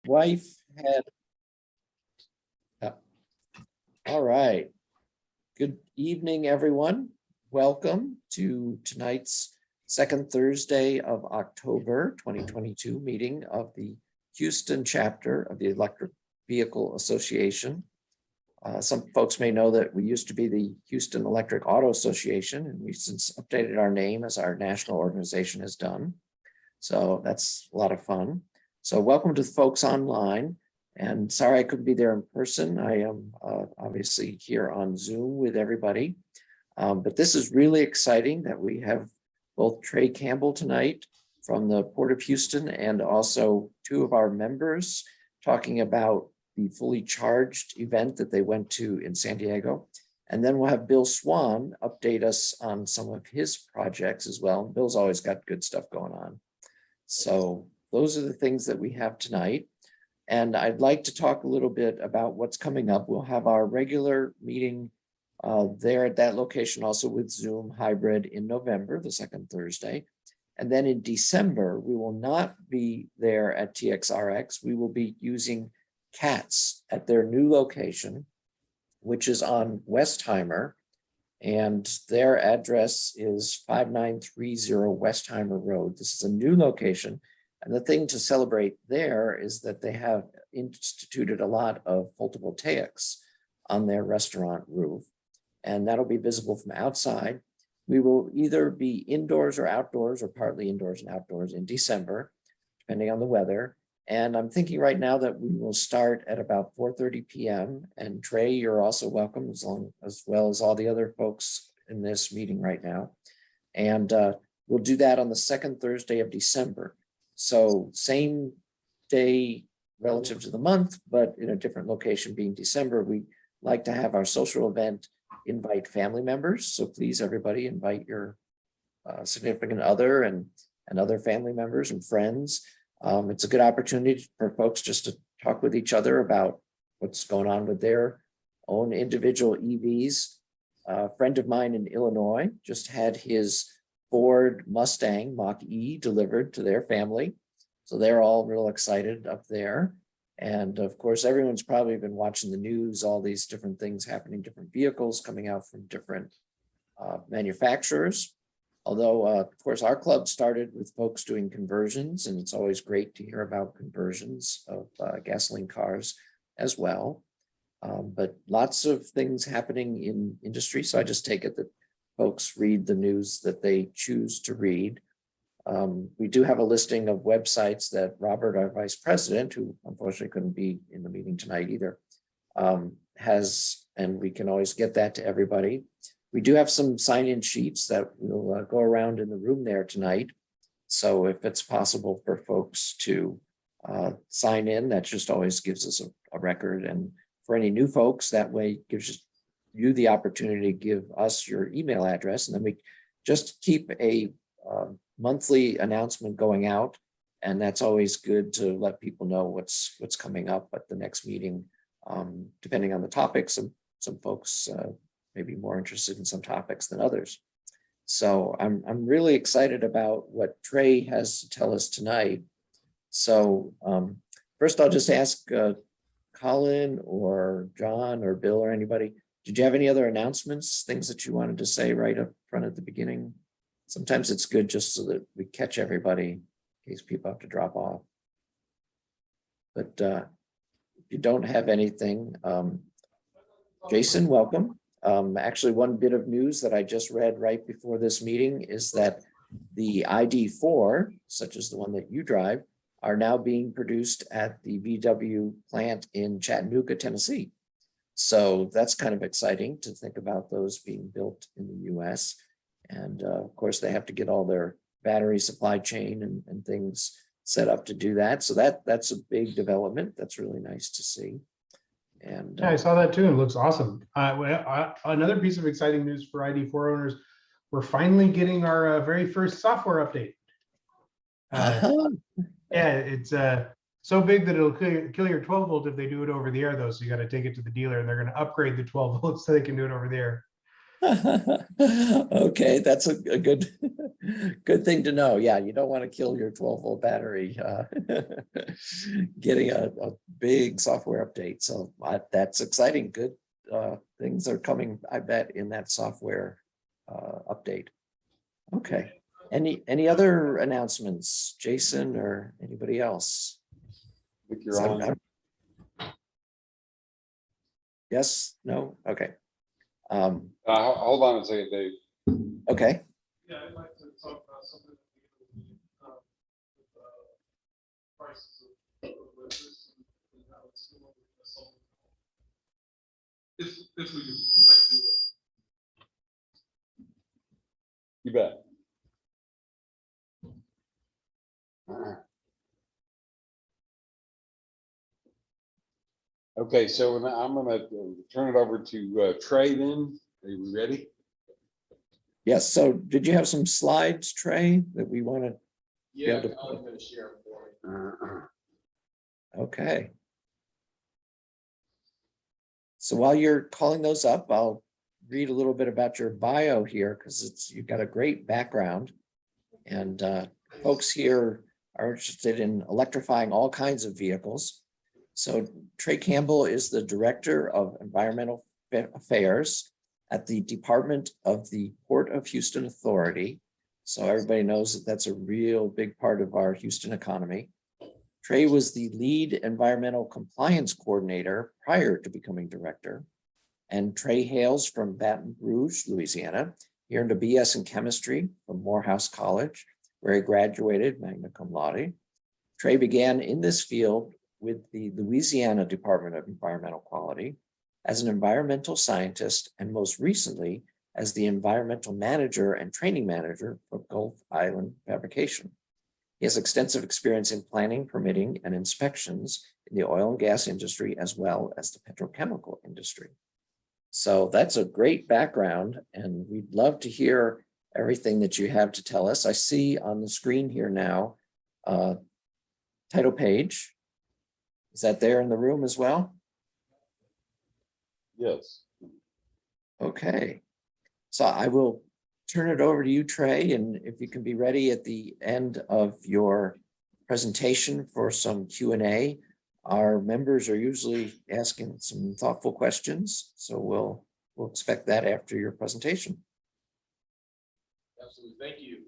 wife had. All right. Good evening, everyone. Welcome to tonight's second Thursday of October 2022 meeting of the Houston chapter of the Electric Vehicle Association. Some folks may know that we used to be the Houston Electric Auto Association, and we've since updated our name as our national organization has done. So that's a lot of fun. So welcome to the folks online. And sorry I couldn't be there in person. I am obviously here on Zoom with everybody. But this is really exciting that we have both Trae Camble tonight from the Port of Houston and also two of our members talking about the fully charged event that they went to in San Diego. And then we'll have Bill Swan update us on some of his projects as well. Bill's always got good stuff going on. So those are the things that we have tonight. And I'd like to talk a little bit about what's coming up. We'll have our regular meeting there at that location, also with Zoom hybrid in November, the second Thursday. And then in December, we will not be there at TXRX. We will be using CATS at their new location, which is on Westheimer. And their address is 5930 Westheimer Road. This is a new location. And the thing to celebrate there is that they have instituted a lot of photovoltaics on their restaurant roof, and that'll be visible from outside. We will either be indoors or outdoors, or partly indoors and outdoors in December, depending on the weather. And I'm thinking right now that we will start at about 4:30 p.m. And Trae, you're also welcome, as well as all the other folks in this meeting right now. And we'll do that on the second Thursday of December. So same day relative to the month, but in a different location being December. We like to have our social event, invite family members. So please, everybody, invite your significant other and other family members and friends. It's a good opportunity for folks just to talk with each other about what's going on with their own individual EVs. A friend of mine in Illinois just had his Ford Mustang Mach-E delivered to their family. So they're all real excited up there. And of course, everyone's probably been watching the news, all these different things happening, different vehicles coming out from different manufacturers. Although, of course, our club started with folks doing conversions, and it's always great to hear about conversions of gasoline cars as well. But lots of things happening in industry. So I just take it that folks read the news that they choose to read. We do have a listing of websites that Robert, our vice president, who unfortunately couldn't be in the meeting tonight either, has, and we can always get that to everybody. We do have some sign-in sheets that will go around in the room there tonight. So if it's possible for folks to sign in, that just always gives us a record. And for any new folks, that way gives you the opportunity to give us your email address, and then we just keep a monthly announcement going out, and that's always good to let people know what's coming up at the next meeting, depending on the topics. Some folks may be more interested in some topics than others. So I'm really excited about what Trae has to tell us tonight. So first I'll just ask Colin or John or Bill or anybody, did you have any other announcements, things that you wanted to say right up front at the beginning? Sometimes it's good just so that we catch everybody in case people have to drop off. But if you don't have anything, Jason, welcome. Actually, one bit of news that I just read right before this meeting is that the ID4, such as the one that you drive, are now being produced at the VW plant in Chattanooga, Tennessee. So that's kind of exciting to think about those being built in the US. And of course, they have to get all their battery supply chain and things set up to do that. So that's a big development. That's really nice to see. And yeah, I saw that too. It looks awesome. Another piece of exciting news for ID4 owners, we're finally getting our very first software update. Yeah, it's so big that it'll kill your 12 volt if they do it over the air, though. So you got to take it to the dealer, and they're going to upgrade the 12 volts so they can do it over the air. Okay, that's a good good thing to know. Yeah, you don't want to kill your 12-volt battery getting a big software update. So that's exciting. Good things are coming, I bet, in that software update. Okay. Any other announcements, Jason or anybody else? I think you're on. Yes, no, okay. Hold on a second, Dave. Okay. Yeah, I'd like to talk about something with prices of electricity and how it's going with us all. If we can, I can do that. You bet. Okay, so I'm gonna turn it over to Trae then. Are you ready? Yes, so did you have some slides, Trae, that we want to? Yeah, able to- I'm gonna share them for you. Okay. So while you're calling those up, I'll read a little bit about your bio here because you've got a great background. And folks here are interested in electrifying all kinds of vehicles. So Trae Camble is the Director of Environmental Affairs at the Department of the Port of Houston Authority. So everybody knows that that's a real big part of our Houston economy. Trae was the lead environmental compliance coordinator prior to becoming director. And Trae hails from Baton Rouge, Louisiana. He earned a BS in chemistry from Morehouse College, where he graduated Magna Cum Laude. Trae began in this field with the Louisiana Department of Environmental Quality as an environmental scientist, and most recently as the environmental manager and training manager for Gulf Island Fabrication. He has extensive experience in planning, permitting, and inspections in the oil and gas industry, as well as the petrochemical industry. So that's a great background, and we'd love to hear everything that you have to tell us. I see on the screen here now, title page. Is that there in the room as well? Yes. Okay. So I will turn it over to you, Trae, and if you can be ready at the end of your presentation for some Q&A. Our members are usually asking some thoughtful questions, so we'll expect that after your presentation. Absolutely, thank you.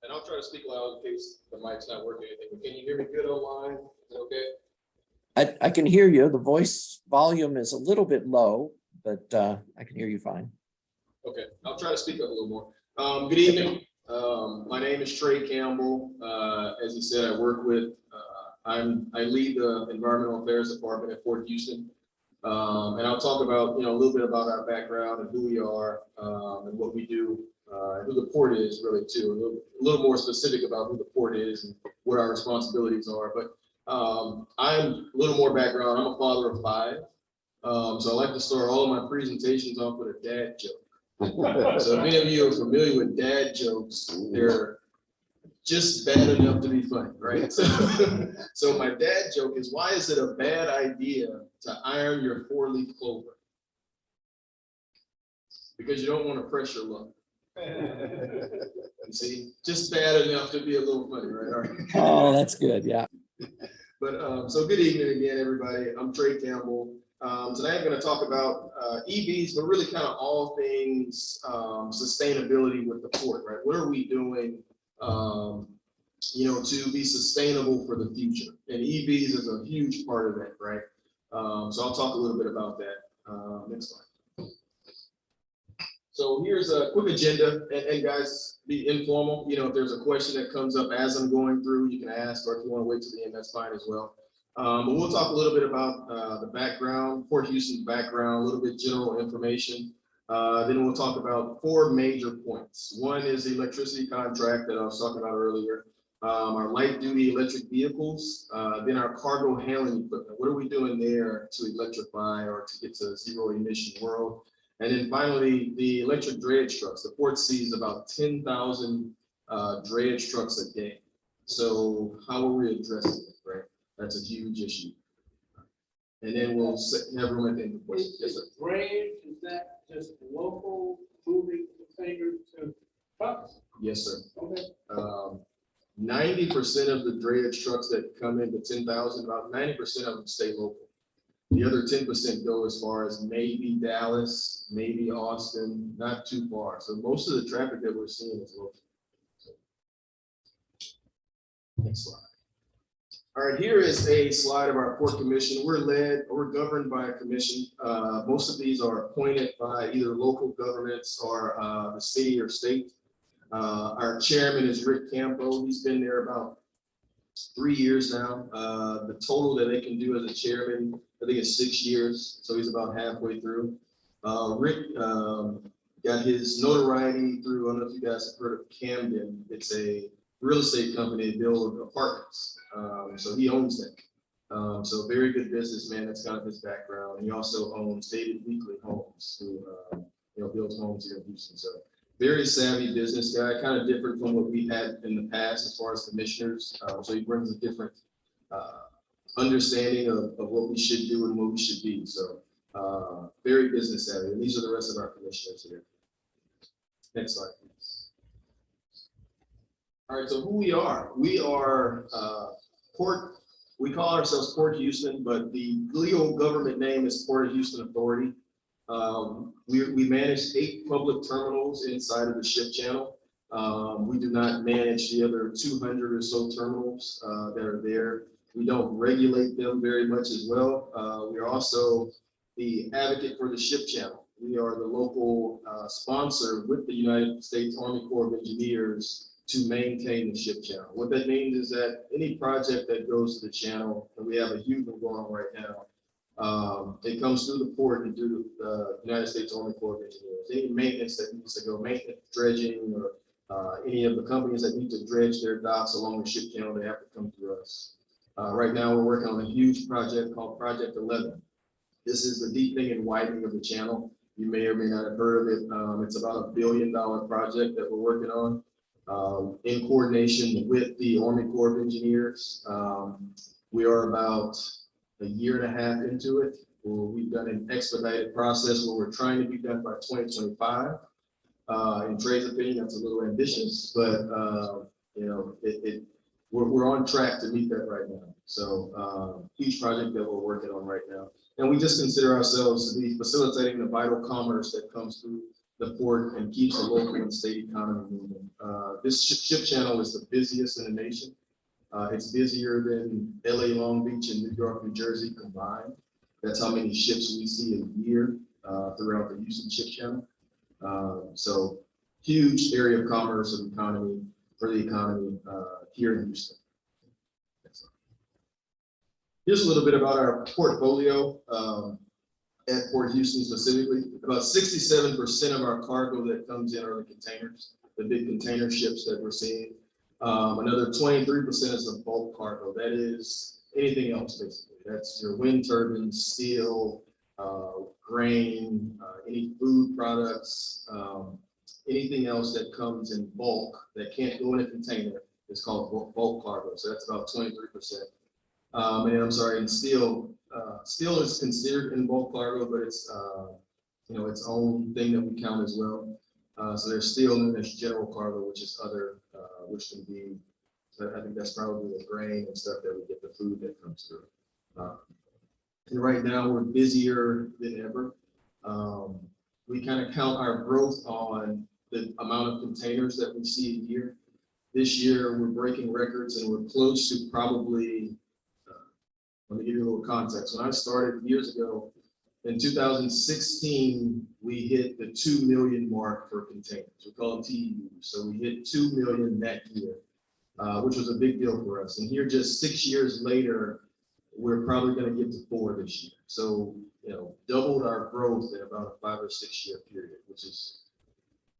And I'll try to speak loud in case the mic's not working or anything, but can you hear me good online? Is it okay? I can hear you. The voice volume is a little bit low, but I can hear you fine. Okay, I'll try to speak up a little more. Good evening. My name is Trae Camble. As you said, I work with, I lead the Environmental Affairs Department at Port Houston. And I'll talk about, a little bit about our background and who we are and what we do, and who the port is really too. A little more specific about who the port is and what our responsibilities are. But I'm a little more background. I'm a father of 5. So I like to start all of my presentations off with a dad joke. So if any of you are familiar with dad jokes, they're just bad enough to be funny, right? So my dad joke is, why is it a bad idea to iron your 4-leaf clover? Because you don't want to press your luck. You see, just bad enough to be a little funny, right? All right. Oh, that's good. Yeah. But so good evening again, everybody. I'm Trae Camble. Today I'm going to talk about EVs, but really kind of all things sustainability with the port, right? What are we doing, to be sustainable for the future? And EVs is a huge part of that, right? So I'll talk a little bit about that. Next slide. So here's a quick agenda, and guys, be informal. If there's a question that comes up as I'm going through, you can ask, or if you want to wait till the end, that's fine as well. But we'll talk a little bit about the background, Port Houston's background, a little bit general information. Then we'll talk about 4 major points. One is the electricity contract that I was talking about earlier, our light duty electric vehicles, then our cargo handling equipment. What are we doing there to electrify or to get to a zero emission world? And then finally, the electric dredge trucks. The port sees about 10,000 dredge trucks a day. So how are we addressing it, right? That's a huge issue. and then we'll have room at the end of the question. Yes, sir. Drayage, is that just local moving containers to trucks? Yes, sir. Okay. 90% of the drayage trucks that come into 10,000, about 90% of them stay local. The other 10% go as far as maybe Dallas, maybe Austin, not too far. So most of the traffic that we're seeing is local. So, next slide. All right, here is a slide of our port commission. We're governed by a commission. Most of these are appointed by either local governments or the city or state. Our chairman is Trae Camble. He's been there about 3 years now. The total that they can do as a chairman, I think it's 6 years. So he's about halfway through. Rick got his notoriety through, I don't know if you guys have heard of Camden. It's a real estate company that build apartments. So he owns that. So very good businessman. That's kind of his background. He also owns David Weekly Homes, who builds homes here in Houston. So very savvy business guy, kind of different from what we had in the past as far as commissioners. So he brings a different understanding of what we should do and what we should be. So very business savvy. And these are the rest of our commissioners here. Next slide, please. All right, so who we are. We are Port, we call ourselves Port Houston, but the legal government name is Port of Houston Authority. We manage 8 public terminals inside of the ship channel. We do not manage the other 200 or so terminals that are there. We don't regulate them very much as well. We are also the advocate for the ship channel. We are the local sponsor with the United States Army Corps of Engineers to maintain the ship channel. What that means is that any project that goes to the channel, and we have a huge one going on right now, it comes through the port and through the United States Army Corps of Engineers. Any maintenance that needs to go, maintenance, dredging, or any of the companies that need to dredge their docks along the ship channel, they have to come through us. Right now, we're working on a huge project called Project 11. This is the deepening and widening of the channel. You may or may not have heard of it. It's about $1 billion project that we're working on in coordination with the Army Corps of Engineers. We are about a year and a half into it. We've done an expedited process where we're trying to be done by 2025. In Trae's opinion, that's a little ambitious, but we're on track to meet that right now. So huge project that we're working on right now. And we just consider ourselves to be facilitating the vital commerce that comes through the port and keeps the local and state economy moving. This ship channel is the busiest in the nation. It's busier than LA, Long Beach, and New York, New Jersey combined. That's how many ships we see a year throughout the Houston ship channel. So huge area of commerce and economy for the economy here in Houston. Here's a little bit about our portfolio at Port Houston specifically. About 67% of our cargo that comes in are the containers, the big container ships that we're seeing. Another 23% is the bulk cargo. That is anything else, basically. That's your wind turbines, steel, grain, any food products, anything else that comes in bulk that can't go in a container is called bulk cargo. So that's about 23%. And I'm sorry, and steel is considered in bulk cargo, but it's its own thing that we count as well. So there's steel and there's general cargo, which is other, which can be, I think that's probably the grain and stuff that we get, the food that comes through. And right now we're busier than ever. We kind of count our growth on the amount of containers that we see a year. This year we're breaking records and we're close to probably, let me give you a little context. When I started years ago, in 2016, we hit the 2 million mark for containers. We call them TEUs. So we hit 2 million that year, which was a big deal for us. And here, just 6 years later, we're probably going to get to 4 this year. So, doubled our growth in about a 5 or 6 year period, which is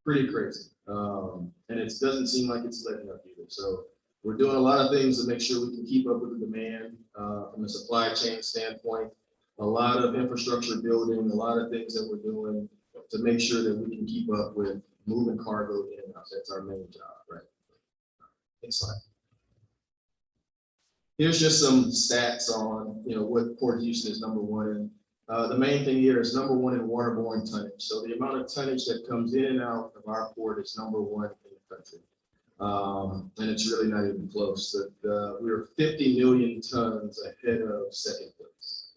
pretty crazy. And it doesn't seem like it's letting up either. So we're doing a lot of things to make sure we can keep up with the demand from a supply chain standpoint. A lot of infrastructure building, a lot of things that we're doing to make sure that we can keep up with moving cargo in and out. That's our main job, right? Next slide. Here's just some stats on, what Port Houston is number one in. The main thing here is number one in waterborne tonnage. So the amount of tonnage that comes in and out of our port is number one in the country. And it's really not even close. We're 50 million tons ahead of second place.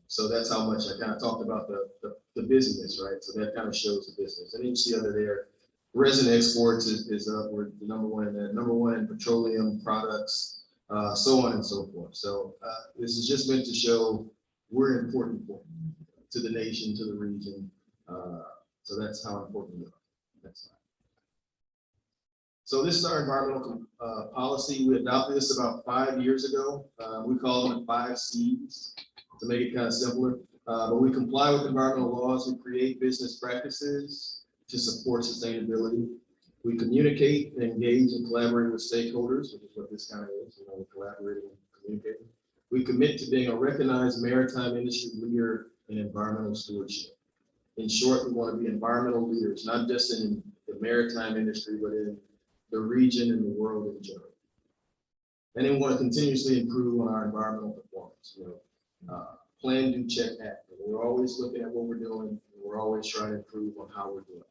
So that's how much I kind of talked about the busyness, right? So that kind of shows the business. And you see under there, resin exports is up. We're the number one in that, number one in petroleum products, so on and so forth. So this is just meant to show we're important to the nation, to the region. So that's how important we are. Next slide. So this is our environmental policy. We adopted this about 5 years ago. We call them the 5 C's to make it kind of simpler. But we comply with environmental laws. We create business practices to support sustainability. We communicate and engage and collaborate with stakeholders, which is what this kind of is. We're collaborating and communicating. We commit to being a recognized maritime industry leader in environmental stewardship. In short, we want to be environmental leaders, not just in the maritime industry, but in the region and the world in general. And then we want to continuously improve on our environmental performance. Plan, do, check, act. We're always looking at what we're doing. And we're always trying to improve on how we're doing.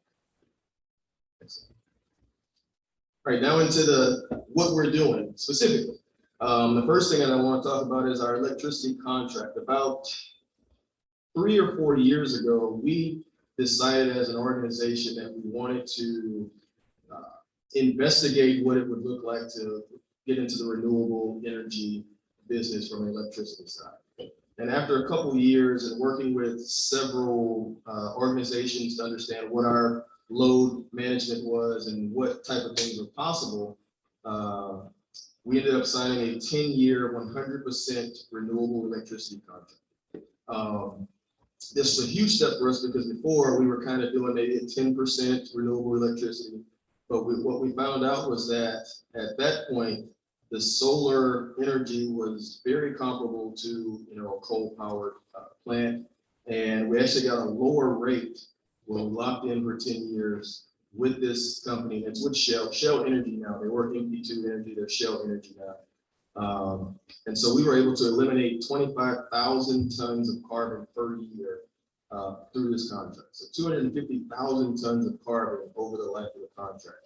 All right, now into what we're doing specifically. The first thing that I want to talk about is our electricity contract. About 3 or 4 years ago, we decided as an organization that we wanted to investigate what it would look like to get into the renewable energy business from the electricity side. And after a couple of years and working with several organizations to understand what our load management was and what type of things were possible, we ended up signing a 10-year, 100% renewable electricity contract. This was a huge step for us because before we were kind of doing maybe a 10% renewable electricity. But what we found out was that at that point, the solar energy was very comparable to a coal-powered plant, and we actually got a lower rate when we locked in for 10 years with this company. It's with Shell Energy now. They work MP2 Energy, they're Shell Energy now. And so we were able to eliminate 25,000 tons of carbon per year through this contract. So 250,000 tons of carbon over the life of the contract.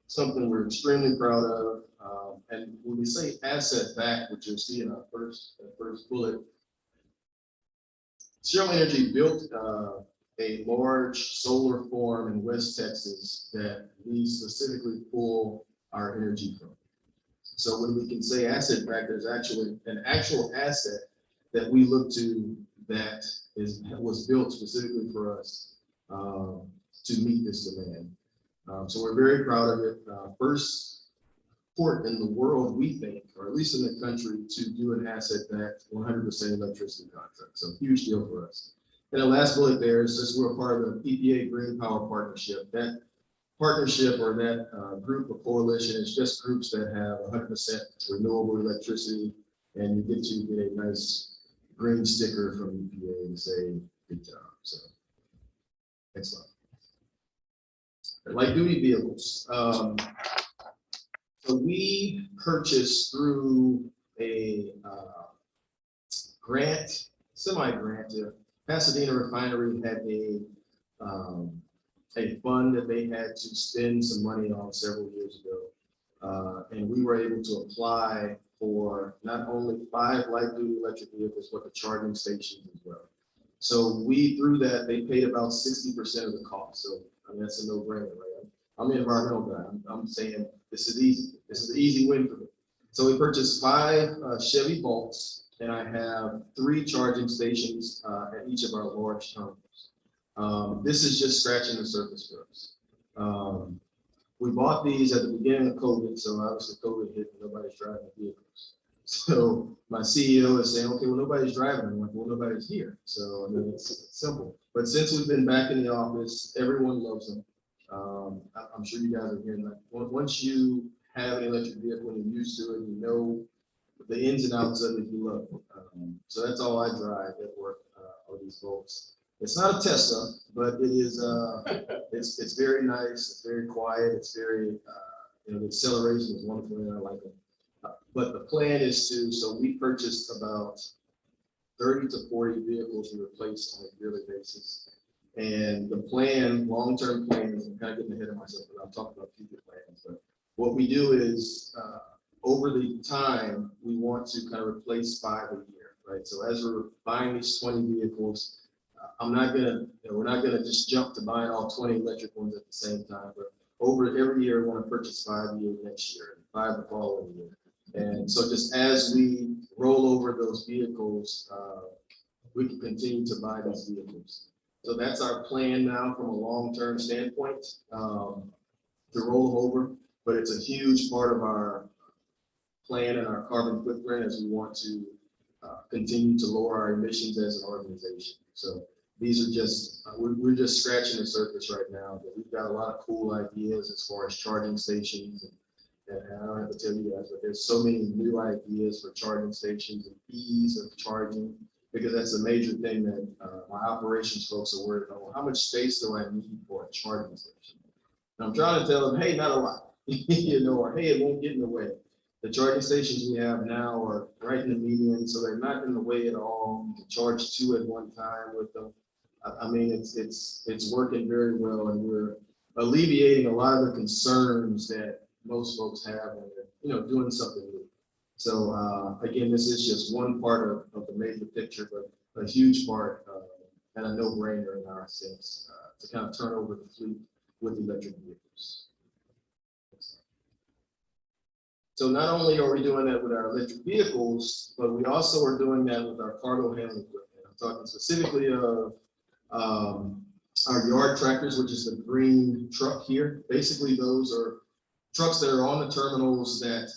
Something we're extremely proud of. And when we say asset back, which you'll see in our first bullet, Shell Energy built a large solar farm in West Texas that we specifically pull our energy from. So when we can say asset back, there's actually an actual asset that we look to that was built specifically for us to meet this demand. So we're very proud of it. First port in the world, we think, or at least in the country, to do an asset-backed 100% electricity contract. So huge deal for us. And the last bullet there is just we're part of the EVA Green Power Partnership. That partnership or that group or coalition is just groups that have 100% renewable electricity, and you get a nice green sticker from EPA to say good job. So next slide. Light duty vehicles. So we purchased through a grant, semi-grant. Pasadena Refinery had a fund that they had to spend some money on several years ago. And we were able to apply for not only 5 light duty electric vehicles, but the charging stations as well. So we, through that, they paid about 60% of the cost. So I mean, that's a no-brainer, right? I'm the environmental guy. I'm saying this is easy. This is an easy win for me. So we purchased 5 Chevy Bolts, and I have 3 charging stations at each of our large terminals. This is just scratching the surface for us. We bought these at the beginning of COVID, so obviously COVID hit and nobody's driving vehicles. So my CEO is saying, okay, well, nobody's driving. I'm like, well, nobody's here. So I mean, it's simple. But since we've been back in the office, everyone loves them. I'm sure you guys are hearing that. Once you have an electric vehicle and you're used to it, you know the ins and outs of it, you love it. So that's all I drive at work, are these Bolts. It's not a Tesla, but it is. It's very nice. It's very quiet. It's very, the acceleration is wonderful, and I like it. But the plan is so we purchased about 30 to 40 vehicles to replace on a yearly basis. And the plan, long-term plan, is I'm kind of getting ahead of myself, but I'll talk about future plans. But what we do is, over the time, we want to kind of replace 5 a year, right? So as we're buying these 20 vehicles, we're not gonna just jump to buying all 20 electric ones at the same time, but over every year, we want to purchase 5 years next year, and 5 the following year. And so just as we roll over those vehicles, we can continue to buy these vehicles. So that's our plan now from a long-term standpoint, to roll them over, but it's a huge part of our plan and our carbon footprint as we want to continue to lower our emissions as an organization. So these are just, we're just scratching the surface right now, but we've got a lot of cool ideas as far as charging stations. And I don't have to tell you guys, but there's so many new ideas for charging stations and ease of charging, because that's a major thing that my operations folks are worried about. Well, how much space do I need for a charging station? And I'm trying to tell them, hey, not a lot, or hey, it won't get in the way. The charging stations we have now are right in the median, so they're not in the way at all. You can charge 2 at one time with them. I mean, it's working very well, and we're alleviating a lot of the concerns that most folks have when they're, doing something new. So again, this is just one part of the major picture, but a huge part and a no-brainer in our sense to kind of turn over the fleet with electric vehicles. So not only are we doing that with our electric vehicles, but we also are doing that with our cargo handling equipment. I'm talking specifically of our yard tractors, which is the green truck here. Basically, those are trucks that are on the terminals that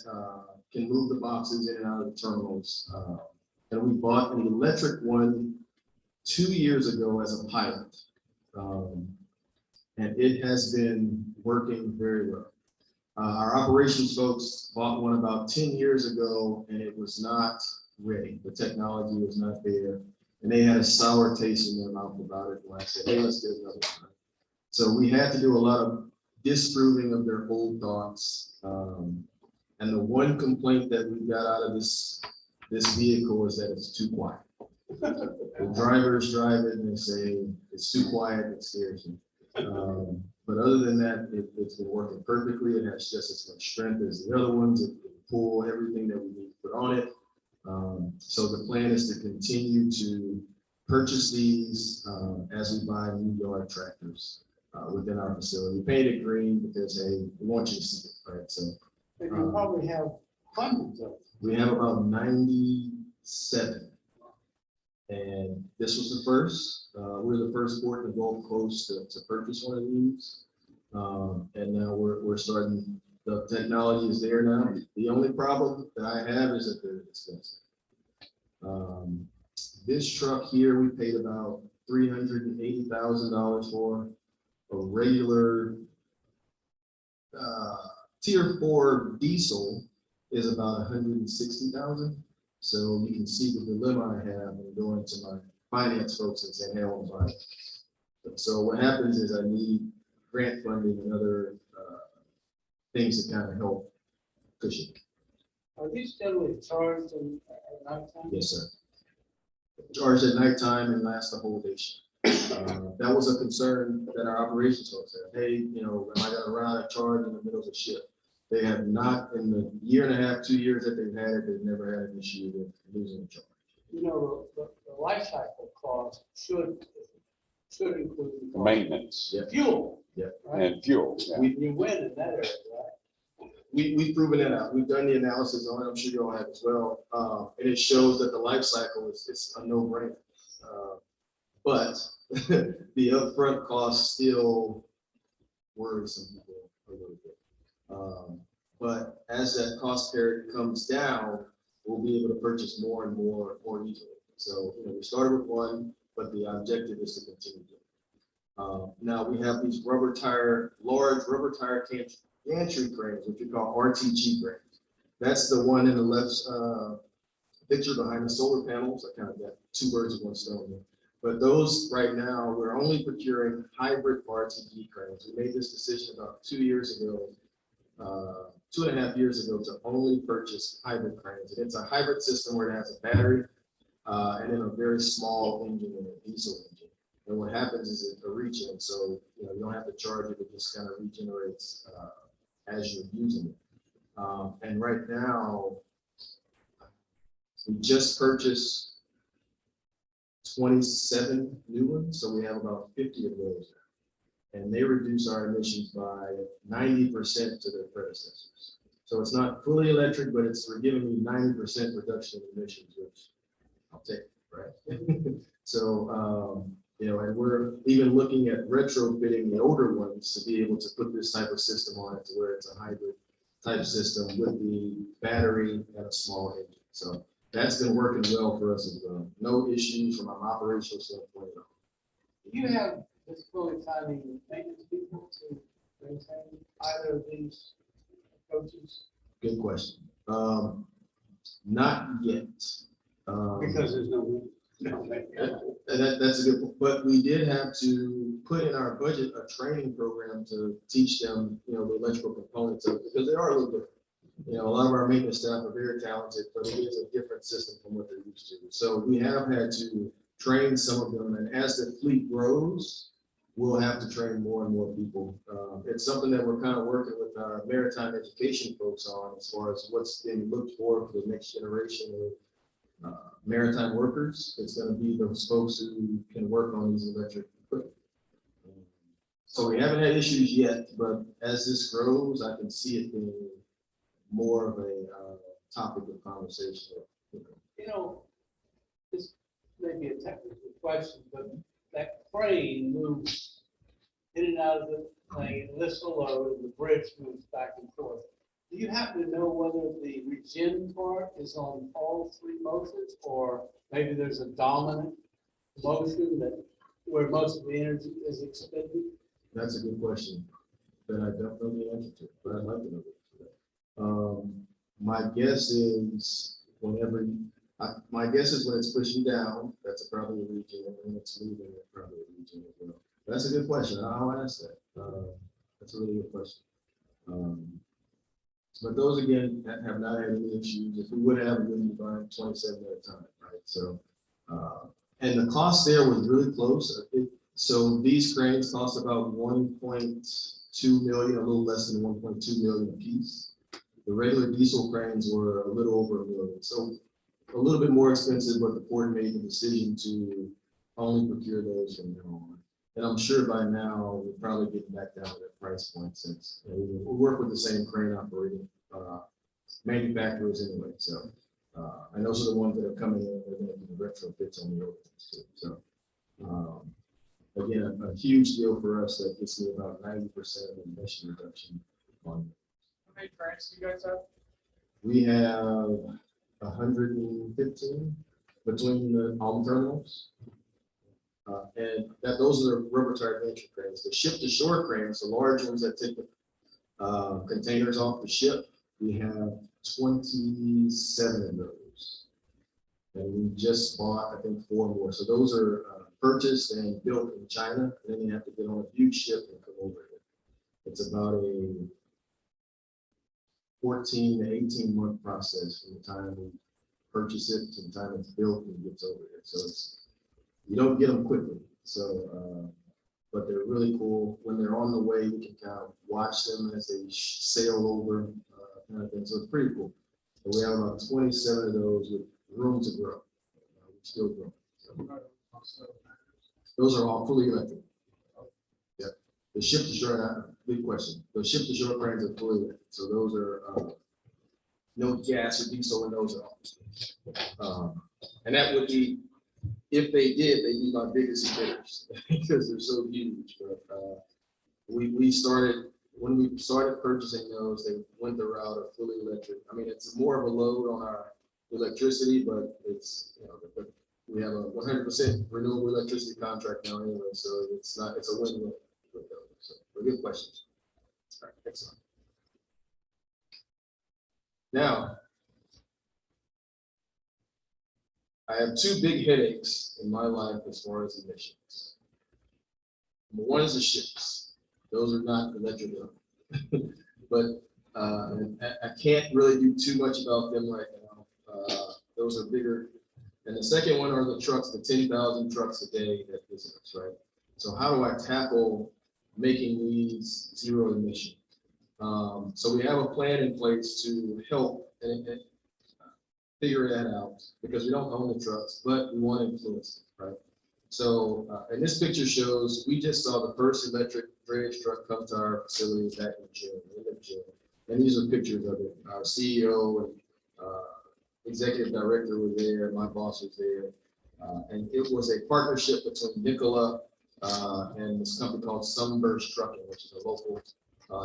can move the boxes in and out of the terminals. And we bought an electric one 2 years ago as a pilot. And it has been working very well. Our operations folks bought one about 10 years ago, and it was not ready. The technology was not there. And they had a sour taste in their mouth about it when I said, hey, let's get another one. So we had to do a lot of disproving of their old thoughts. And the one complaint that we got out of this vehicle is that it's too quiet. The drivers drive it and they say it's too quiet, it scares me. But other than that, it's been working perfectly. It has just as much strength as the other ones. It can pull everything that we need to put on it. So the plan is to continue to purchase these as we buy new yard tractors within our facility. Painted green because, hey, we want you to see it, right? So And you probably have hundreds of them. we have about 97. And this was the first. We're the first port in the Gulf Coast to purchase one of these. And now we're starting, the technology is there now. The only problem that I have is that they're expensive. This truck here, we paid about $380,000 for. A regular tier 4 diesel is about $160,000. So you can see the dilemma I have in going to my finance folks and saying, hey, I want to buy it. So what happens is I need grant funding and other things that kind of help cushion. Are these generally charged at nighttime? Yes, sir. Charged at nighttime and last the whole day. That was a concern that our operations folks had. Hey, am I going to run out of charge in the middle of a shift? They have not, in the year and a half, 2 years that they've had it, they've never had an issue with losing a charge. The life cycle cost should include the cost. Maintenance Yeah. Fuel. Yeah. Right? and fuel. Yeah. You win in that area, right? We've proven that out. We've done the analysis on it. I'm sure you all have as well. And it shows that the life cycle is a no-brainer. But the upfront cost still worries some people a little bit. But as that cost parity comes down, we'll be able to purchase more and more easily. So we started with one, but the objective is to continue. Now we have these large rubber tire gantry cranes, which we call RTG cranes. That's the one in the left picture behind the solar panels. I kind of got 2 birds with 1 stone here. But those right now, we're only procuring hybrid RTG cranes. We made this decision about 2 years ago 2.5 years ago to only purchase hybrid cranes. And it's a hybrid system where it has a battery and then a very small engine and a diesel engine. And what happens is it a regen, so you don't have to charge it; it just kind of regenerates as you're using it. And right now, we just purchased 27 new ones, so we have about 50 of those now. And they reduce our emissions by 90% to their predecessors. So it's not fully electric, but we're giving you 90% reduction in emissions, which I'll take, right? So, and we're even looking at retrofitting the older ones to be able to put this type of system on it to where it's a hybrid type system with the battery and a small engine. So that's been working well for us as well. No issues from an operational standpoint at all. Do you have disability finding maintenance people to maintain either of these approaches? Good question. Not yet. Because there's no. That's a good point. But we did have to put in our budget a training program to teach them, the electrical components of it, because they are a little different. A lot of our maintenance staff are very talented, but it is a different system from what they're used to. So we have had to train some of them, and as the fleet grows, we'll have to train more and more people. It's something that we're kind of working with our maritime education folks on, as far as what's being looked for the next generation of maritime workers. It's going to be those folks who can work on these electric equipment. So we haven't had issues yet, but as this grows, I can see it being more of a topic of conversation. This may be a technical question, but that crane moves in and out of the plane, lifts a load, and the bridge moves back and forth. Do you happen to know whether the regen part is on all three motions, or maybe there's a dominant motion where most of the energy is expended? That's a good question that I don't know the answer to, but I'd like to know the answer to that. My guess is when it's pushing down, that's probably a regen, and when it's leaving, it's probably a regen as well. That's a good question. I'll ask that. That's a really good question. But those, again, have not had any issues. If we would have, we would be buying 27 at a time, right? So, and the cost there was really close. So these cranes cost about 1.2 million, a little less than 1.2 million a piece. The regular diesel cranes were a little over $1 million. So a little bit more expensive, but the board made the decision to only procure those from now on. And I'm sure by now we're probably getting back down to that price point, since we work with the same crane operating manufacturers anyway. So and those are the ones that are coming in. They're going to do the retrofits on the old ones too. So again, a huge deal for us that gets me about 90% of emission reduction on. How many cranes do you guys have? We have 115 between all the terminals. And those are the rubber tire venture cranes. The ship to shore cranes, the large ones that take the containers off the ship, we have 27 of those. And we just bought, I think, 4 more. So those are purchased and built in China, and then you have to get on a huge ship and come over here. It's about a 14 to 18 month process from the time we purchase it to the time it's built and gets over here. So you don't get them quickly. So, but they're really cool. When they're on the way, we can kind of watch them as they sail over, kind of thing. So it's pretty cool. But we have about 27 of those with room to grow. We still grow. So, those are all fully electric. Yeah. The ship to shore, big question. The ship to shore cranes are fully electric. So those are no gas or diesel in those at all. And that would be, if they did, they'd be my biggest bidders because they're so huge. But we started, when we started purchasing those, they went the route of fully electric. I mean, it's more of a load on our electricity, but it's, we have a 100% renewable electricity contract now anyway, so it's a win-win with those. So, good questions. All right, excellent. Now, I have 2 big headaches in my life as far as emissions. Number one is the ships. Those are not electric, but And I can't really do too much about them right now. Those are bigger. And the second one are the trucks, the 10,000 trucks a day that visit us, right? So how do I tackle making these zero emission? So we have a plan in place to help and figure that out, because we don't own the trucks, but we want to influence it, right? So, and this picture shows, we just saw the first electric drayage truck come to our facility back in June, end of June. And these are pictures of it. Our CEO and executive director were there, my boss was there. And it was a partnership between Nikola and this company called Sunburst Trucking, which is a local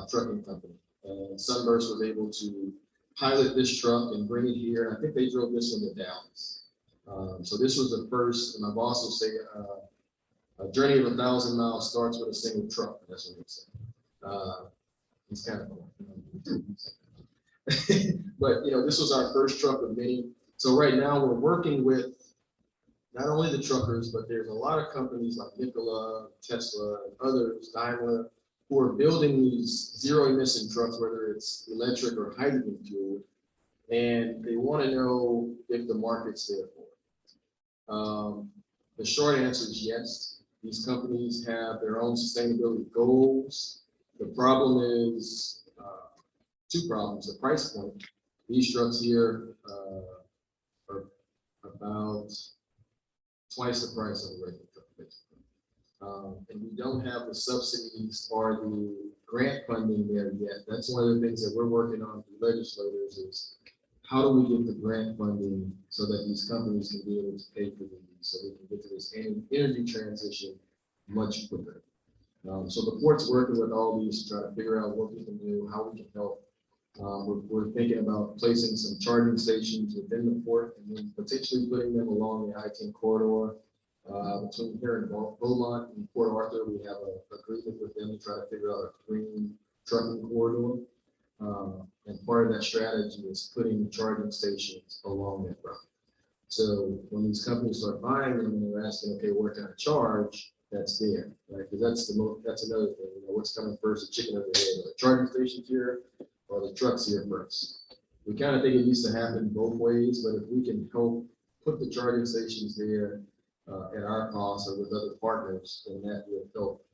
trucking company. And Sunburst was able to pilot this truck and bring it here. And I think they drove this one to Dallas. So this was the first, and my boss will say, a journey of 1,000 miles starts with a single truck. That's what he said. He's kind of cool. But, you know, this was our first truck of many. So right now we're working with not only the truckers, but there's a lot of companies like Nikola, Tesla, and others, Daimler, who are building these zero emission trucks, whether it's electric or hydrogen fueled, and they want to know if the market's there for it. The short answer is yes. These companies have their own sustainability goals. The problem is two problems. The price point. These trucks here are about twice the price of a regular truck, basically. And we don't have the subsidies or the grant funding there yet. That's one of the things that we're working on with legislators is how do we get the grant funding so that these companies can be able to pay for these, so we can get to this energy transition much quicker. So the port's working with all these to try to figure out what we can do, how we can help. We're thinking about placing some charging stations within the port and then potentially putting them along the I-10 corridor between here and Beaumont and Port Arthur. We have an agreement with them to try to figure out a green trucking corridor. And part of that strategy is putting charging stations along that route. So when these companies start buying them and they're asking, okay, where can I charge? That's there, right? Because that's another thing. You know, what's coming first, the chicken or the egg? Are the charging stations here or the trucks here first? We kind of think it needs to happen both ways, but if we can help put the charging stations there at our cost or with other partners, then that will help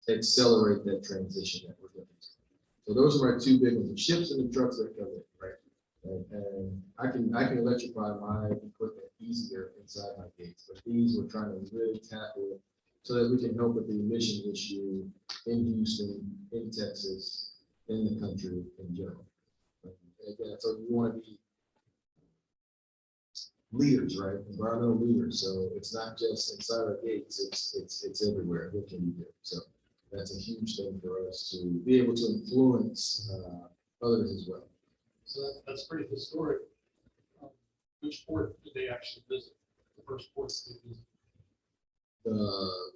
accelerate that transition that we're looking to. So those are my two big ones: the ships and the trucks that come in, right? And I can electrify my equipment easier inside my gates, but these we're trying to really tackle so that we can help with the emission issue in Houston, in Texas, in the country in general. And again, so you want to be leaders, right? Environmental leaders. So it's not just inside our gates; it's everywhere. What can we do? So that's a huge thing for us to be able to influence others as well. So that's pretty historic. Which port did they actually visit? The first port they visited?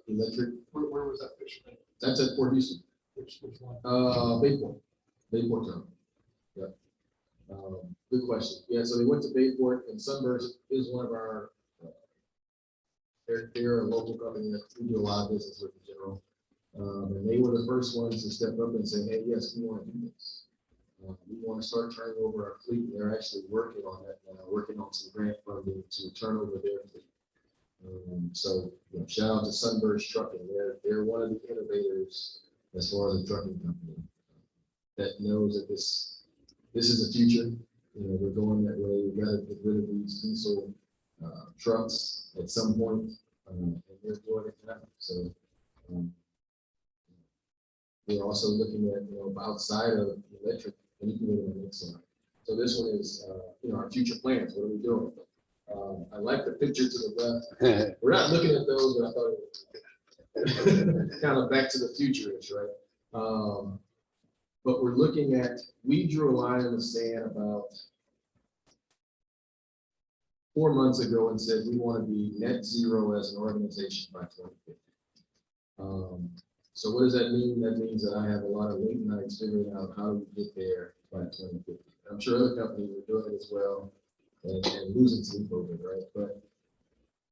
Electric. Where was that picture made? That's at Port Houston. Which one? Bayport. Bayport Terminal. Yeah. Good question. Yeah, so they went to Bayport, and Sunburst is one of our. They're a local company that we do a lot of business with in general, and they were the first ones to step up and say, "Hey, yes, we want to do this. We want to start turning over our fleet." And they're actually working on that now, working on some grant funding to turn over their fleet. So you know, shout out to Sunburst Trucking. They're one of the innovators as far as a trucking company that knows that this is the future. You know, we're going that way. We got to get rid of these diesel trucks at some point, and they're doing it now. So we're also looking at, you know, outside of electric, and you can go to the next slide. So this one is, you know, our future plans. What are we doing? I like the picture to the left. We're not looking at those, but I thought it was kind of back to the future-ish, right? But we're looking at, we drew a line in the sand about 4 months ago and said we want to be net zero as an organization by 2050. So what does that mean? That means that I have a lot of late nights figuring out how do we get there by 2050. I'm sure other companies are doing it as well and losing sleep over it, right? But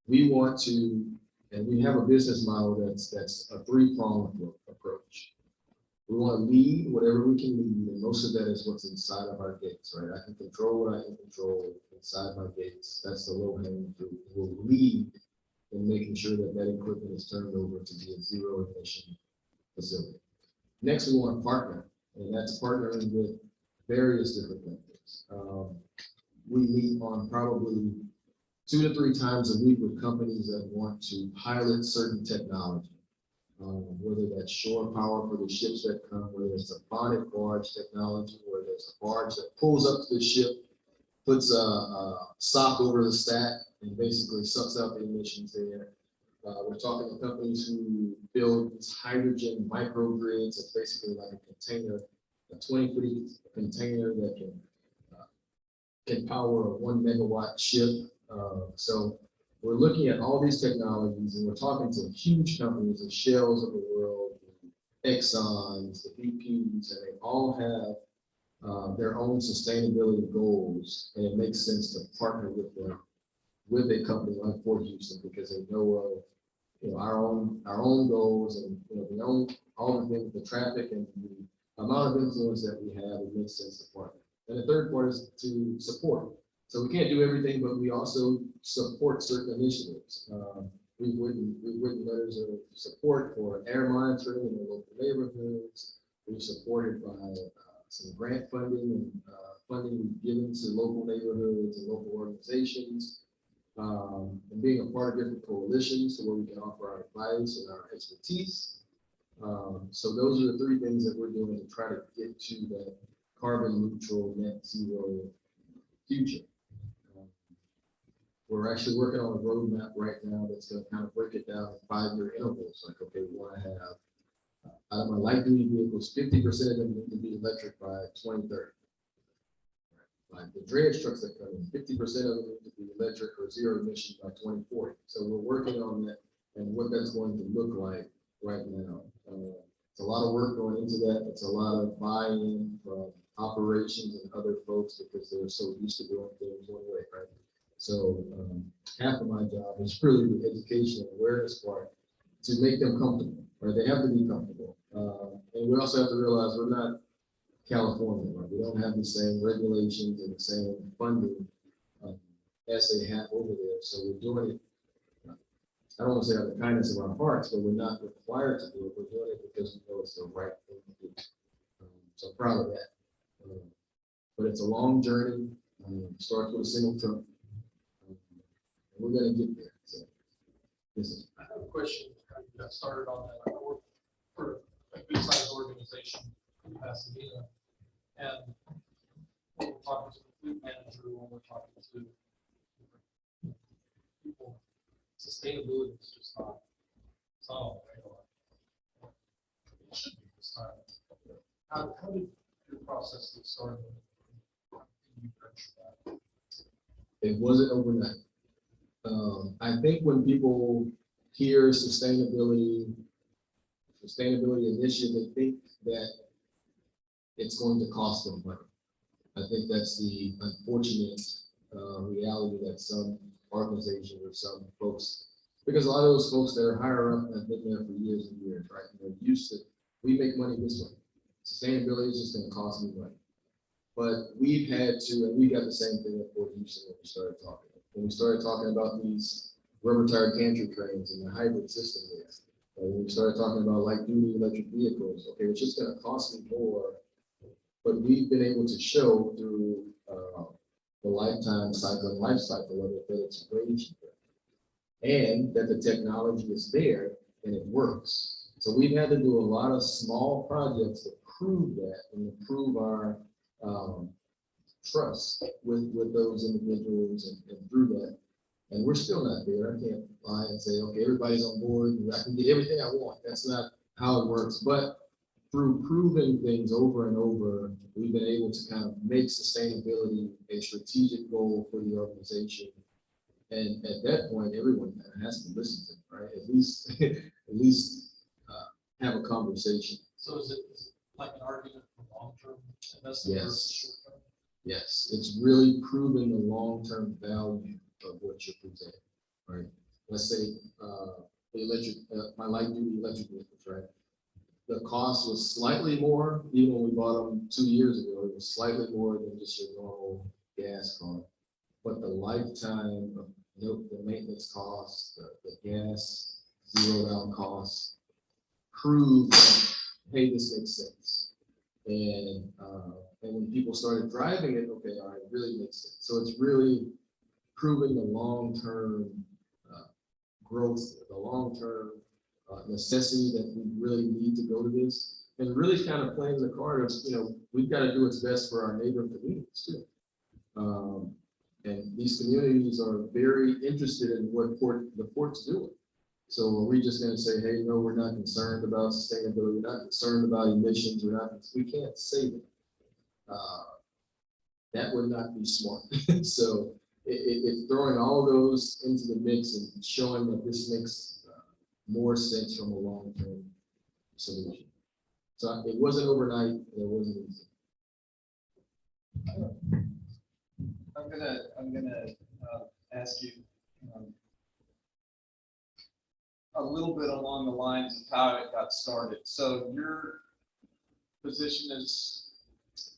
we want to, and we have a business model that's a three-pronged approach. We want to lead whatever we can lead, and most of that is what's inside of our gates, right? I can control what I can control inside my gates. That's the low hanging fruit. We'll lead in making sure that that equipment is turned over to be a zero emission facility. Next, we want to partner, and that's partnering with various different vendors. We meet on probably 2 to 3 times a week with companies that want to pilot certain technology. Whether that's shore power for the ships that come, whether it's a bonded barge technology, whether it's a barge that pulls up to the ship, puts a sock over the stack, and basically sucks out the emissions there. We're talking to companies who build these hydrogen microgrids. It's basically like a container, a 20-foot container that can power a 1 megawatt ship. So we're looking at all these technologies, and we're talking to huge companies, the Shells of the world, the Exxons, the BPs, and they all have their own sustainability goals, and it makes sense to partner with them, with a company like Fort Houston, because they know of our own goals, and we know all the things, the traffic and the amount of influence that we have. It makes sense to partner. And the third part is to support. So we can't do everything, but we also support certain initiatives. We've written letters of support for air monitoring in the local neighborhoods. We've supported by some grant funding and funding given to local neighborhoods and local organizations, and being a part of different coalitions to where we can offer our advice and our expertise. So those are the 3 things that we're doing to try to get to that carbon neutral, net zero future. We're actually working on a roadmap right now that's going to kind of break it down in 5-year intervals. Like, okay, we want to have out of my light duty vehicles, 50% of them need to be electric by 2030. Like the dredge trucks that come in, 50% of them need to be electric or zero emission by 2040. So we're working on that and what that's going to look like right now. It's a lot of work going into that. It's a lot of buy-in from operations and other folks because they're so used to doing things one way, right? So half of my job is really the education and awareness part to make them comfortable, right? They have to be comfortable. And we also have to realize we're not California, right? We don't have the same regulations and the same funding as they have over there. So we're doing it, I don't want to say out of the kindness of our hearts, but we're not required to do it. We're doing it because we know it's the right thing to do. So I'm proud of that. But it's a long journey. Starts with a single truck. We're going to get there. So, I have a question. I got started on that. I work for a good sized organization in Pasadena. And when we're talking to the fleet manager, when we're talking to people, sustainability is just not, it's not on the radar. It should be this time. How did your process get started? How did you venture that? it wasn't overnight. I think when people hear sustainability initiative, they think that it's going to cost them money. I think that's the unfortunate reality that some organizations or some folks, because a lot of those folks that are higher up have been there for years and years, right? And they're used to, we make money this way. Sustainability is just going to cost me money. But we've had to, and we got the same thing at Fort Houston when we started talking. When we started talking about these rubber tire gantry trains and the hybrid system there, when we started talking about light duty electric vehicles, okay, it's just going to cost me more. But we've been able to show through the lifetime cycle and life cycle of it that it's way cheaper, and that the technology is there and it works. So we've had to do a lot of small projects to prove that and to prove our trust with those individuals and through that. And we're still not there. I can't lie and say, okay, everybody's on board and I can get everything I want. That's not how it works. But through proving things over and over, we've been able to kind of make sustainability a strategic goal for the organization. And at that point, everyone kind of has to listen to it, right? At least have a conversation. So is it like an argument for long-term investment? Yes. Yes, it's really proving the long-term value of what you're presenting, right? Let's say the electric, my light duty electric vehicles, right? the cost was slightly more, even when we bought them 2 years ago, it was slightly more than just your normal gas car. But the lifetime of, the maintenance costs, the gas zeroed out costs proved that, hey, this makes sense. And when people started driving it, okay, all right, it really makes sense. So it's really proving the long-term growth, the long-term necessity that we really need to go to this, and really kind of playing the card of, we've got to do what's best for our neighboring communities too. And these communities are very interested in what the port's doing. So are we just going to say, hey, no, we're not concerned about sustainability, we're not concerned about emissions, we can't say that. That would not be smart. So it's throwing all those into the mix and showing that this makes more sense from a long-term solution. So it wasn't overnight, it wasn't easy. I'm gonna ask you a little bit along the lines of how it got started. So your position is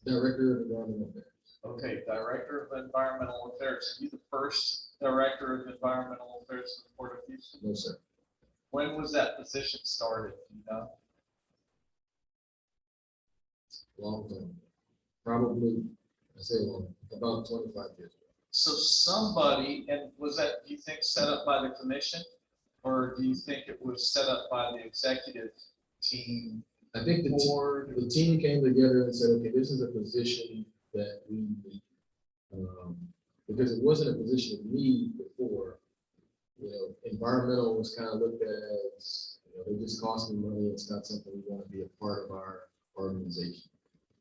Director of Environmental Affairs. okay, Director of Environmental Affairs. Are you the first Director of Environmental Affairs for the Port of Houston? No, sir. When was that position started? Do you know? Long time. Probably, I say long, about 25 years ago. So somebody, and was that, do you think, set up by the commission? Or do you think it was set up by the executive team? I think the team came together and said, okay, this is a position that we need. Because it wasn't a position of need before. Environmental was kind of looked at as, they just cost me money. It's not something we want to be a part of our organization.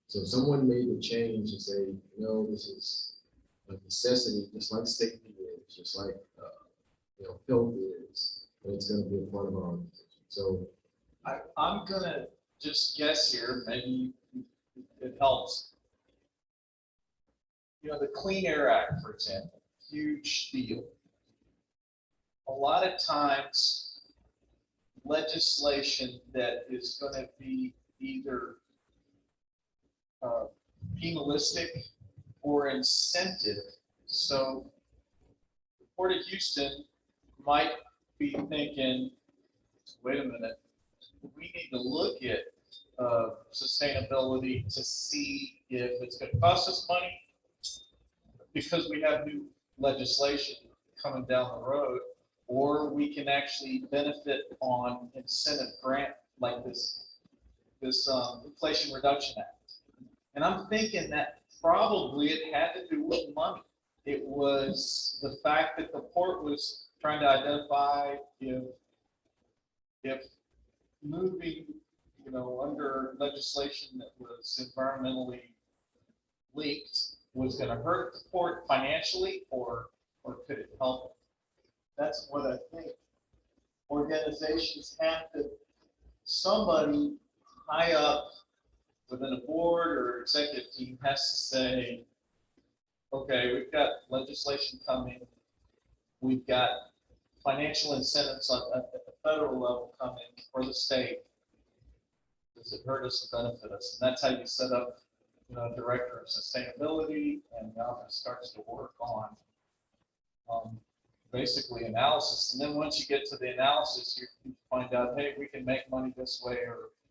So someone made the change and say, this is a necessity, just like safety is, just like, health is, but it's going to be a part of our organization. So I'm gonna just guess here, maybe it helps. The Clean Air Act, for example, huge deal. A lot of times, legislation that is going to be either penalistic or incentive. So the Port of Houston might be thinking, wait a minute, we need to look at sustainability to see if it's going to cost us money because we have new legislation coming down the road, or we can actually benefit on incentive grant like this Inflation Reduction Act. And I'm thinking that probably it had to do with money. It was the fact that the port was trying to identify if moving, under legislation that was environmentally leaked was going to hurt the port financially, or could it help? That's what I think. Organizations have to, somebody high up within a board or executive team has to say, okay, we've got legislation coming, we've got financial incentives at the federal level coming for the state. Does it hurt us or benefit us? And that's how you set up, Director of Sustainability, and the office starts to work on basically analysis. And then once you get to the analysis, you find out, hey, we can make money this way,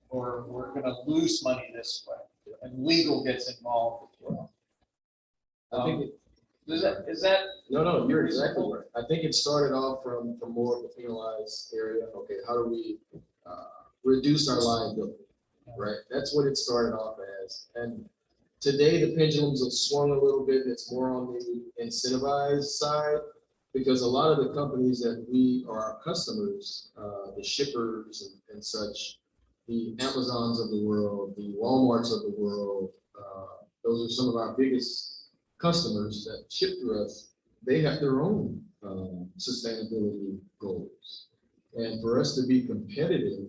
or we're going to lose money this way, and legal gets involved as well. I think Is that no, you're exactly right. I think it started off from more of the penalized area. Okay, how do we reduce our liability, right? That's what it started off as. And today the pendulums have swung a little bit. It's more on the incentivized side, because a lot of the companies that we are our customers, the shippers and such, the Amazons of the world, the Walmarts of the world, those are some of our biggest customers that ship through us. They have their own sustainability goals. And for us to be competitive,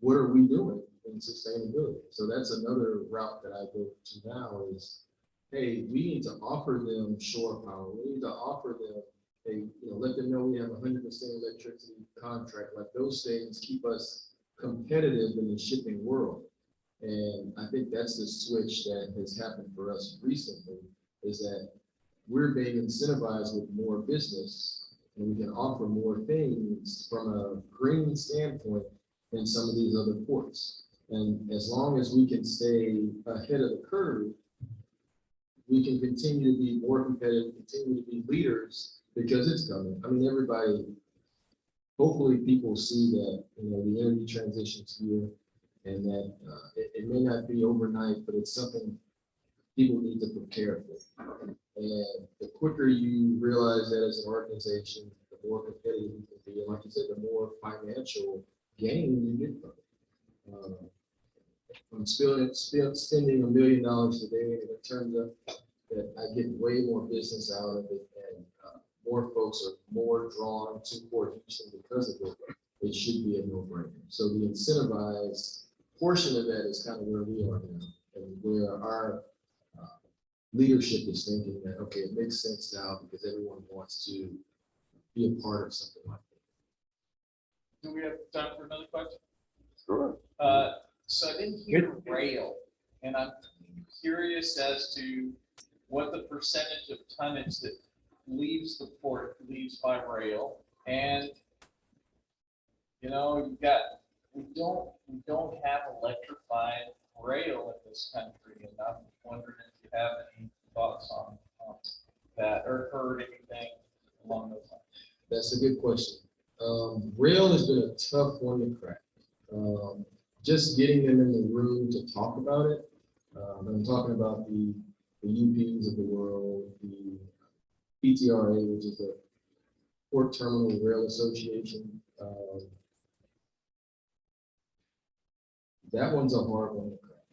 what are we doing in sustainability? So that's another route that I go to now is, hey, we need to offer them shore power. We need to offer them let them know we have 100% electricity contract. Like those things keep us competitive in the shipping world. And I think that's the switch that has happened for us recently, is that we're being incentivized with more business, and we can offer more things from a green standpoint than some of these other ports. And as long as we can stay ahead of the curve, we can continue to be more competitive, continue to be leaders, because it's coming. I mean, everybody, hopefully people see that, you know, the energy transition's here, and that it may not be overnight, but it's something people need to prepare for. And the quicker you realize that as an organization, the more competitive you can be. And like you said, the more financial gain you get from it. I'm spending $1 million today, and it turns out that I get way more business out of it, and more folks are more drawn to Port Houston because of it. It should be a no-brainer. So the incentivized portion of that is kind of where we are now, and where our leadership is thinking that, okay, it makes sense now because everyone wants to be a part of something like that. Do we have time for another question? Sure. So I didn't hear rail, and I'm curious as to what the percentage of tonnage that leaves the port leaves by rail. And, you know, we don't have electrified rail in this country, and I'm wondering if you have any thoughts on that or heard anything along those lines. That's a good question. Rail has been a tough one to crack. Just getting them in the room to talk about it. I'm talking about the UPs of the world, the PTRA, which is the Port Terminal Rail Association. That one's a hard one to crack.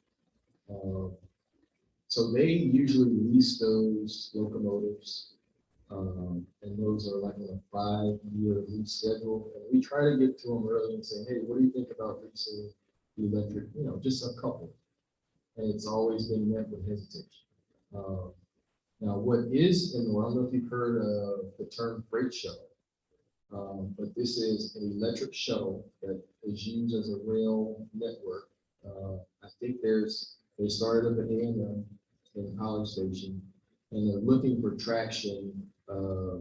So they usually lease those locomotives, and those are like on a 5-year lease schedule. And we try to get to them early and say, hey, what do you think about leasing the electric, you know, just a couple? And it's always been met with hesitation. Now, what is in the, I don't know if you've heard of the term freight shuttle, but this is an electric shuttle that is used as a rail network. I think they started up at A&M in College Station, and they're looking for traction,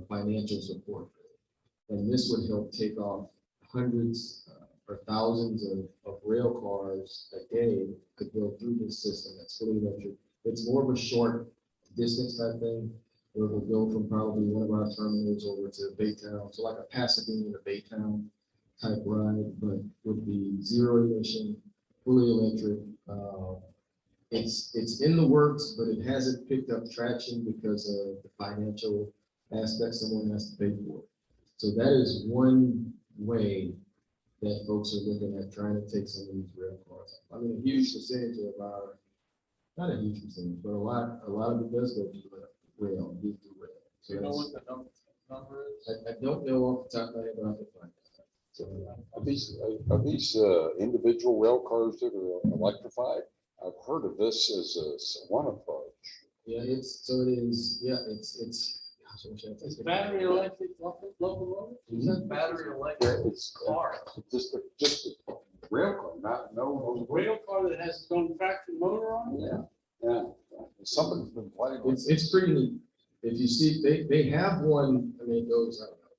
financial support. And this would help take off hundreds or thousands of rail cars a day could go through this system that's fully electric. It's more of a short distance type thing, where we'll go from probably one of our terminals over to Baytown. So like a Pasadena to Baytown type ride, but would be zero emission, fully electric. It's in the works, but it hasn't picked up traction because of the financial aspect someone has to pay for it. So that is one way that folks are looking at trying to take some of these rail cars. I mean, a huge percentage of our, not a huge percentage, but a lot of it does go through rail, through rail. So Do you know what the number is? I don't know off the top of my head, but I can find that. So, Are these individual rail cars that are electrified? I've heard of this as one approach. yeah, it is. Yeah, it's. Gosh, I wish I had It's taken- battery electric locomotive? Is that battery electric It's car? just a rail car, not A no. rail car that has its own traction motor on it? Yeah. Something's been playing with. It's pretty neat. If you see, they have one. I mean, it goes, I don't know,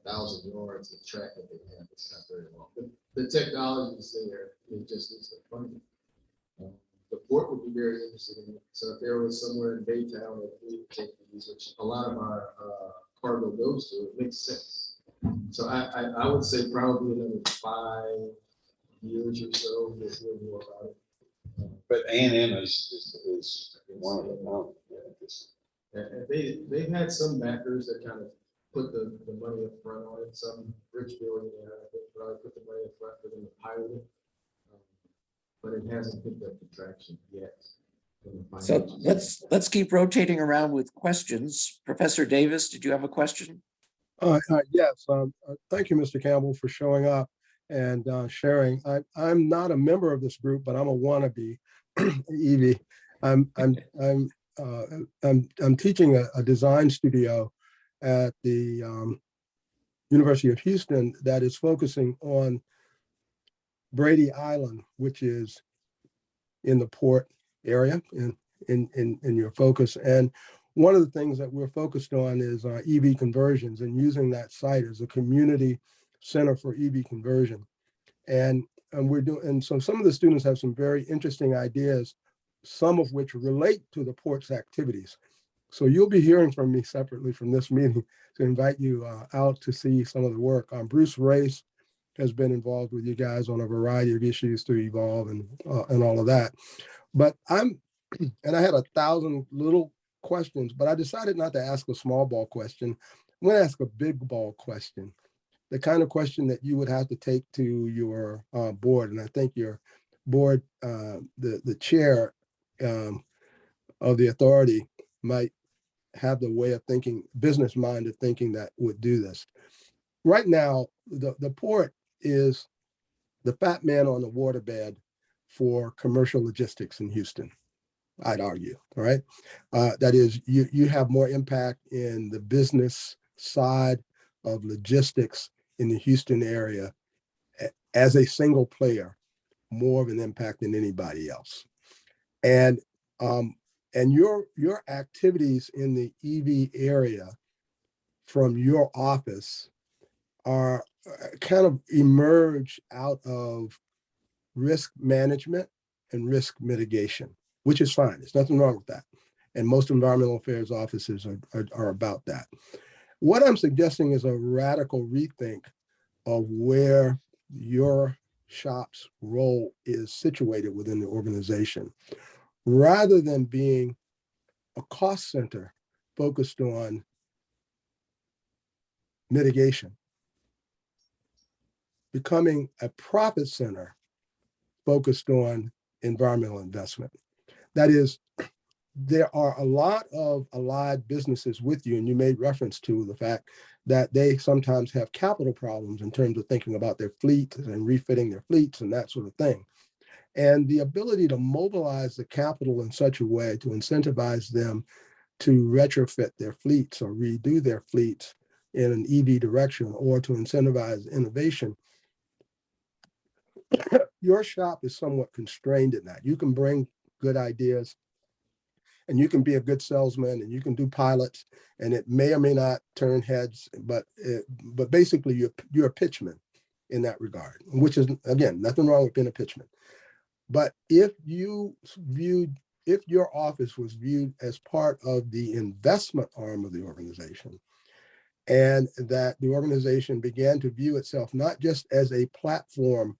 1,000 yards of track that they have. It's not very long. But the technology is there. It just needs to fund it. The port would be very interested in it. So if there was somewhere in Baytown that we would take these, which a lot of our cargo goes to, it makes sense. So I would say probably another 5 years or so, we'll hear more about it. But A&M is one of them. And they've had some backers that kind of put the money up front on it. Some rich billionaire, I think, probably put the money up front for them to pilot it. But it hasn't picked up the traction yet. So let's keep rotating around with questions. Professor Davis, did you have a question? Yes, thank you, Mr. Campbell, for showing up and sharing. I'm not a member of this group, but I'm a wannabe EV. I'm teaching a design studio at the University of Houston that is focusing on Brady Island, which is in the port area in your focus. And one of the things that we're focused on is EV conversions and using that site as a community center for EV conversion. And so some of the students have some very interesting ideas, some of which relate to the port's activities. So you'll be hearing from me separately from this meeting to invite you out to see some of the work. Bruce Race has been involved with you guys on a variety of issues to evolve and all of that. But I had 1,000 little questions, but I decided not to ask a small ball question. I'm going to ask a big ball question, the kind of question that you would have to take to your board. And I think your board, the chair of the authority might have the way of thinking, business minded thinking that would do this. Right now, the port is the fat man on the waterbed for commercial logistics in Houston, I'd argue, all right? That is, you have more impact in the business side of logistics in the Houston area as a single player, more of an impact than anybody else. And your activities in the EV area from your office are kind of emerge out of risk management and risk mitigation, which is fine. There's nothing wrong with that. And most environmental affairs offices are about that. What I'm suggesting is a radical rethink of where your shop's role is situated within the organization, rather than being a cost center focused on mitigation, becoming a profit center focused on environmental investment. That is, there are a lot of allied businesses with you, and you made reference to the fact that they sometimes have capital problems in terms of thinking about their fleet and refitting their fleets and that sort of thing. And the ability to mobilize the capital in such a way to incentivize them to retrofit their fleets or redo their fleets in an EV direction, or to incentivize innovation, your shop is somewhat constrained in that. You can bring good ideas and you can be a good salesman and you can do pilots, and it may or may not turn heads, but basically you're a pitchman in that regard, which is, again, nothing wrong with being a pitchman. But if your office was viewed as part of the investment arm of the organization, and that the organization began to view itself not just as a platform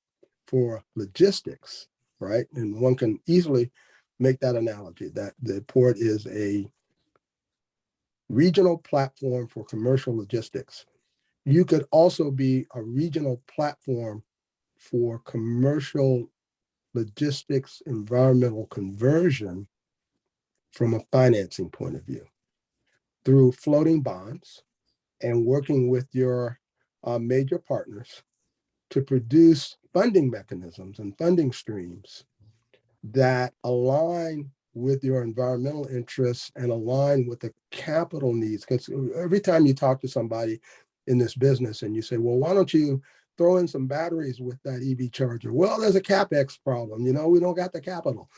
for logistics, right? And one can easily make that analogy that the port is a regional platform for commercial logistics. You could also be a regional platform for commercial logistics environmental conversion from a financing point of view through floating bonds and working with your major partners to produce funding mechanisms and funding streams that align with your environmental interests and align with the capital needs. Because every time you talk to somebody in this business and you say, well, why don't you throw in some batteries with that EV charger? Well, there's a CapEx problem. We don't got the capital.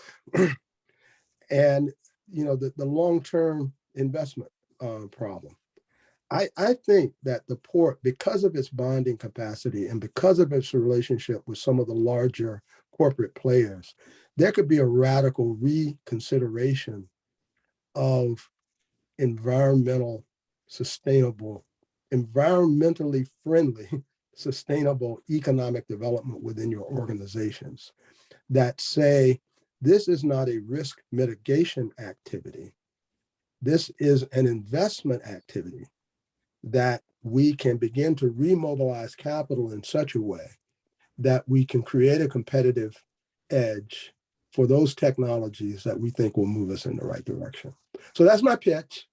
And, the long-term investment problem. I think that the port, because of its bonding capacity and because of its relationship with some of the larger corporate players, there could be a radical reconsideration of environmentally friendly, sustainable economic development within your organizations that say, this is not a risk mitigation activity. This is an investment activity that we can begin to remobilize capital in such a way that we can create a competitive edge for those technologies that we think will move us in the right direction. So that's my pitch.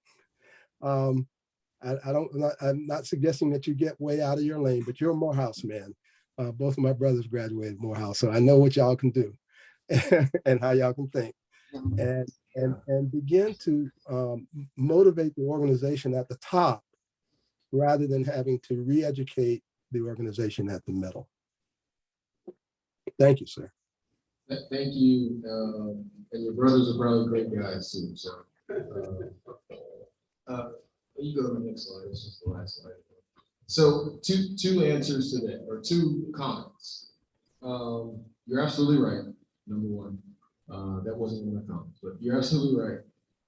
I'm not suggesting that you get way out of your lane, but you're a Morehouse man. Both of my brothers graduated Morehouse, so I know what y'all can do and how y'all can think, and begin to motivate the organization at the top rather than having to re-educate the organization at the middle. Thank you, sir. Thank you, and your brothers are probably great guys too, so. You go to the next slide, this is the last slide. So two answers to that, or two comments. You're absolutely right, number one. That wasn't in my comments, but you're absolutely right.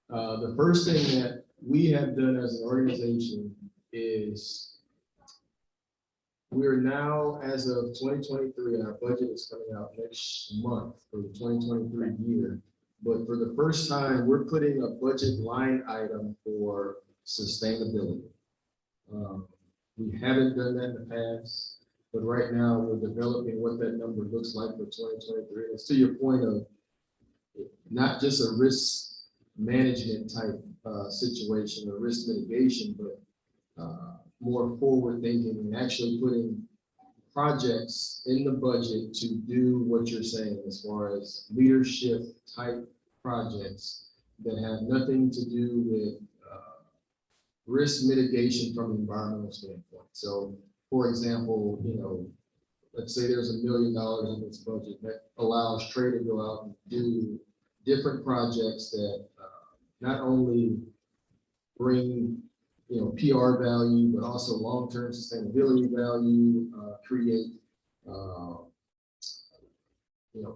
The first thing that we have done as an organization is we're now, as of 2023, and our budget is coming out next month for the 2023 year. But for the first time, we're putting a budget line item for sustainability. We haven't done that in the past, but right now we're developing what that number looks like for 2023. It's to your point of not just a risk management type situation or risk mitigation, but more forward thinking and actually putting projects in the budget to do what you're saying as far as leadership type projects that have nothing to do with risk mitigation from an environmental standpoint. So for example, let's say there's $1 million in this budget that allows Trae to go out and do different projects that not only bring PR value, but also long-term sustainability value, create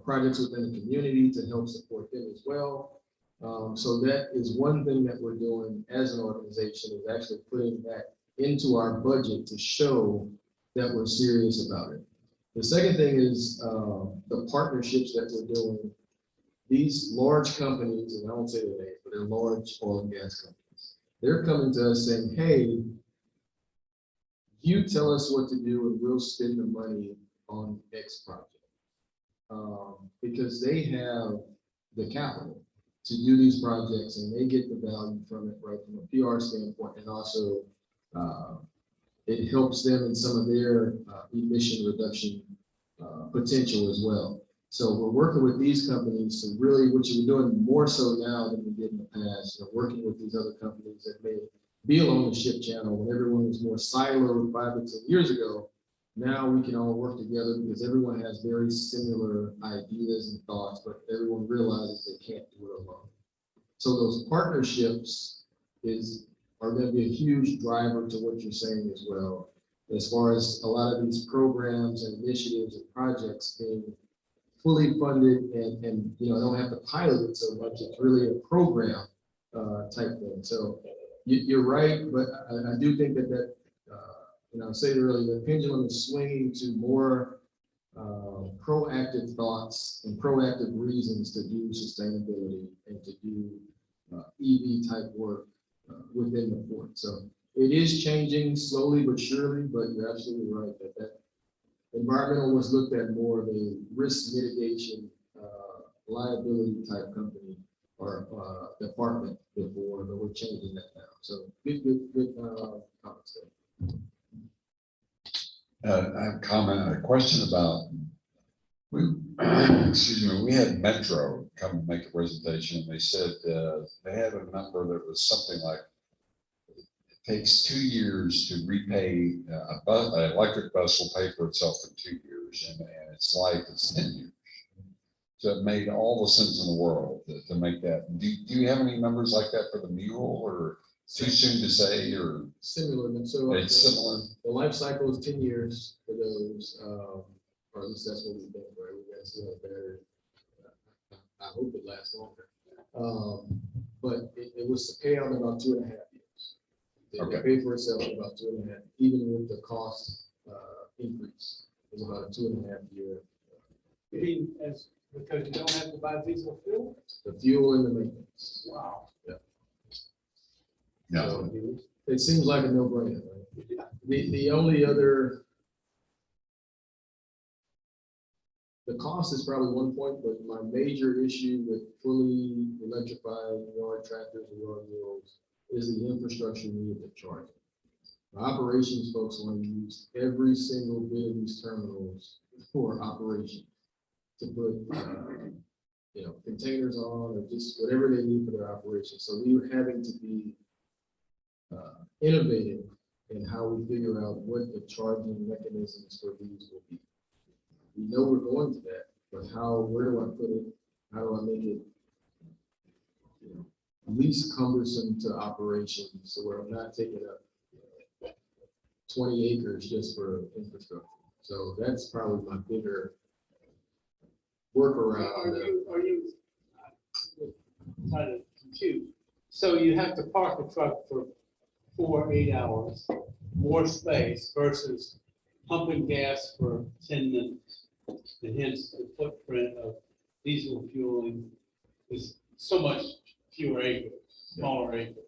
projects within the community to help support them as well. So that is one thing that we're doing as an organization, is actually putting that into our budget to show that we're serious about it. The second thing is the partnerships that we're doing. These large companies, and I won't say their names, but they're large oil and gas companies. They're coming to us saying, hey, you tell us what to do and we'll spend the money on X project. Because they have the capital to do these projects and they get the value from it, right, from a PR standpoint, and also it helps them in some of their emission reduction potential as well. So we're working with these companies to really, which we're doing more so now than we did in the past, working with these other companies that may be along the ship channel when everyone was more siloed 5 to 10 years ago. Now we can all work together because everyone has very similar ideas and thoughts, but everyone realizes they can't do it alone. So those partnerships are going to be a huge driver to what you're saying as well, as far as a lot of these programs and initiatives and projects being fully funded and don't have to pilot it so much. It's really a program type thing. So you're right, but I do think that I said earlier, the pendulum is swinging to more proactive thoughts and proactive reasons to do sustainability and to do EV type work within the port. So it is changing slowly but surely, but you're absolutely right that environmental was looked at more of a risk mitigation liability type company or department before, but we're changing that now. So good comments there. I have a question about, we had Metro come and make a presentation, and they said they had a number that was something like, it takes 2 years to repay, an electric bus will pay for itself in 2 years, and its life is 10 years. So it made all the sense in the world to make that. Do you have any numbers like that for the mule, or too soon to say, or? Similar, and so it's similar. The life cycle is 10 years for those, or at least that's what we think, right? We're gonna see how better. I hope it lasts longer. But it was to pay out in about 2.5 years. It paid for itself in about 2.5, even with the cost increase. It was about a 2.5 year. You mean because you don't have to buy diesel fuel? The fuel and the maintenance. Wow. Yeah. Yeah. So it seems like a no-brainer, right? The only other, the cost is probably one point, but my major issue with fully electrified yard tractors and yard mules is the infrastructure needed to charge it. The operations folks want to use every single bit of these terminals for operation to put, containers on or just whatever they need for their operation. So we were having to be innovative in how we figure out what the charging mechanisms for these will be. we know we're going to that, but where do I put it? How do I make it, you know, least cumbersome to operations, so where I'm not taking up 20 acres just for infrastructure. So that's probably my bigger workaround. Are you kind of confused? So you have to park a truck for 4 or 8 hours, more space versus pumping gas for 10 minutes. And hence the footprint of diesel fueling is so much fewer acres, smaller acres.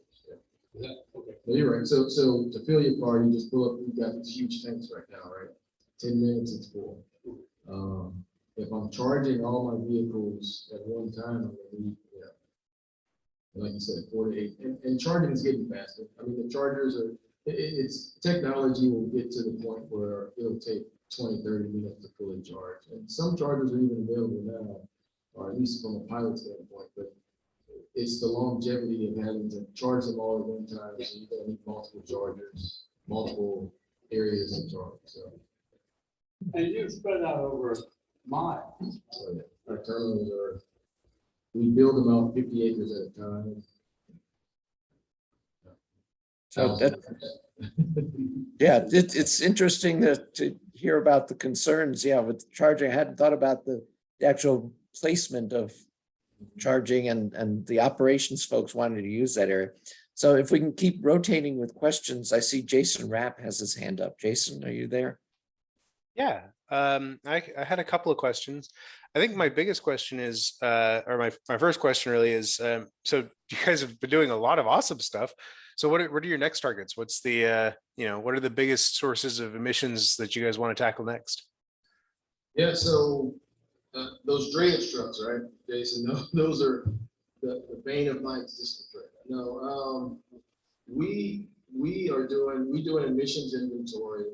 Is that okay? No, you're right. So to fill your car, you just pull up, you've got these huge tanks right now, right? 10 minutes, it's full. If I'm charging all my vehicles at one time, I'm gonna need, like you said, 4 to 8. And charging is getting faster. I mean, the chargers are, it's technology will get to the point where it'll take 20, 30 minutes to fully charge. And some chargers are even available now, or at least from a pilot standpoint, but it's the longevity of having to charge them all at one time. So you're gonna need multiple chargers, multiple areas of charge. So, And you spread out over miles. yeah, our terminals are, we build them out 50 acres at a time. So that, yeah, it's interesting to hear about the concerns, yeah, with charging. I hadn't thought about the actual placement of charging and the operations folks wanted to use that area. So if we can keep rotating with questions, I see Jason Rapp has his hand up. Jason, are you there? Yeah, I had a couple of questions. I think my biggest question is, or my first question really is, so you guys have been doing a lot of awesome stuff. So what are your next targets? What's the, what are the biggest sources of emissions that you guys want to tackle next? Yeah, so those drainage trucks, right, Jason? Those are the bane of my existence right now. No, we do an emissions inventory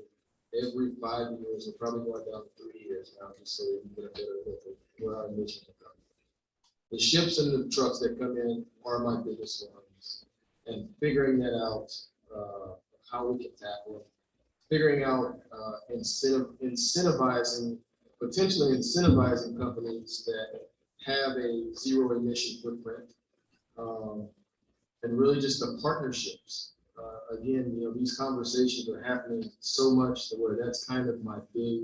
every 5 years. We're probably going down to 3 years now, just so we can get a better look at where our emissions are coming. The ships and the trucks that come in are my biggest ones, and figuring that out, how we can tackle it, figuring out potentially incentivizing companies that have a zero emission footprint, and really just the partnerships. Again, these conversations are happening so much to where that's kind of my big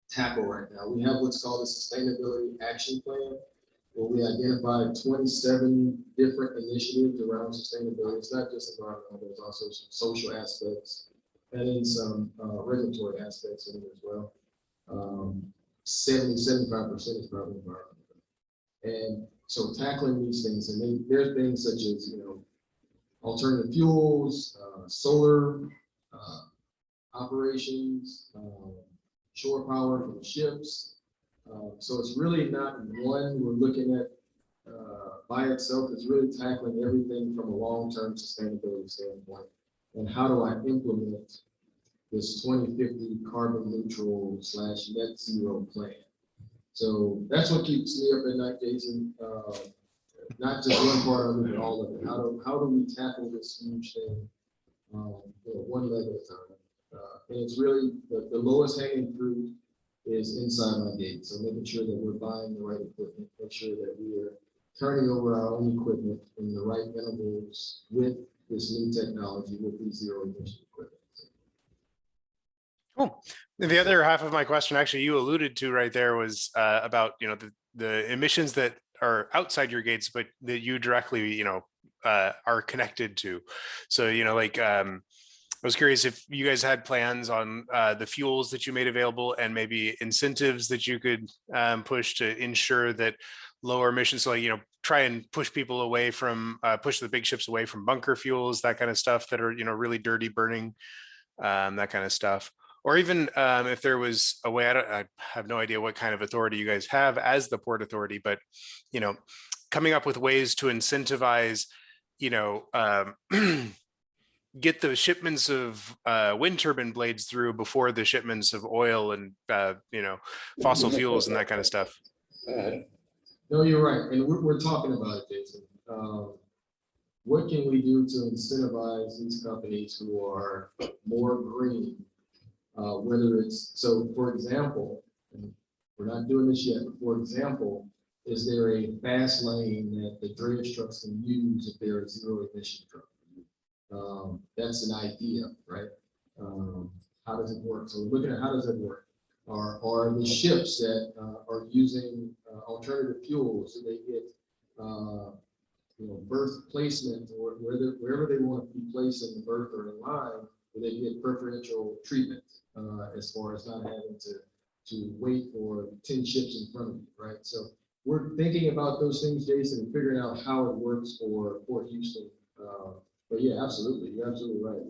tackle right now. We have what's called a sustainability action plan, where we identified 27 different initiatives around sustainability. It's not just environmental, there's also some social aspects and then some regulatory aspects in it as well. 70-75% is probably environmental. And so tackling these things, and there's things such as, alternative fuels, solar operations, shore power for the ships. So it's really not one we're looking at by itself. It's really tackling everything from a long-term sustainability standpoint. And how do I implement this 2050 carbon neutral / net zero plan? So that's what keeps me up at night, Jason. Not just one part of it, but all of it. How do we tackle this huge thing one leg at a time? And it's really the lowest hanging fruit is inside my gate. So making sure that we're buying the right equipment, make sure that we are turning over our own equipment in the right intervals with this new technology, with these zero emission equipment. Cool. The other half of my question, actually, you alluded to right there, was about the emissions that are outside your gates, but that you directly are connected to. So I was curious if you guys had plans on the fuels that you made available and maybe incentives that you could push to ensure that lower emissions. So try and push people away from push the big ships away from bunker fuels, that kind of stuff that are really dirty burning, that kind of stuff. Or even if there was a way, I have no idea what kind of authority you guys have as the Port Authority, but coming up with ways to incentivize, get the shipments of wind turbine blades through before the shipments of oil and fossil fuels and that kind of stuff. No, you're right, and we're talking about it, Jason. What can we do to incentivize these companies who are more green? Whether it's, so for example, and we're not doing this yet, but for example, is there a fast lane that the dredge trucks can use if they're a zero emission truck? That's an idea, right? How does it work? So we're looking at how does it work? Are the ships that are using alternative fuels, do they get berth placement, or wherever they want to be placed in the berth or in line, do they get preferential treatment as far as not having to wait for 10 ships in front of you, right? So we're thinking about those things, Jason, and figuring out how it works for Port Houston. But yeah, absolutely, you're absolutely right.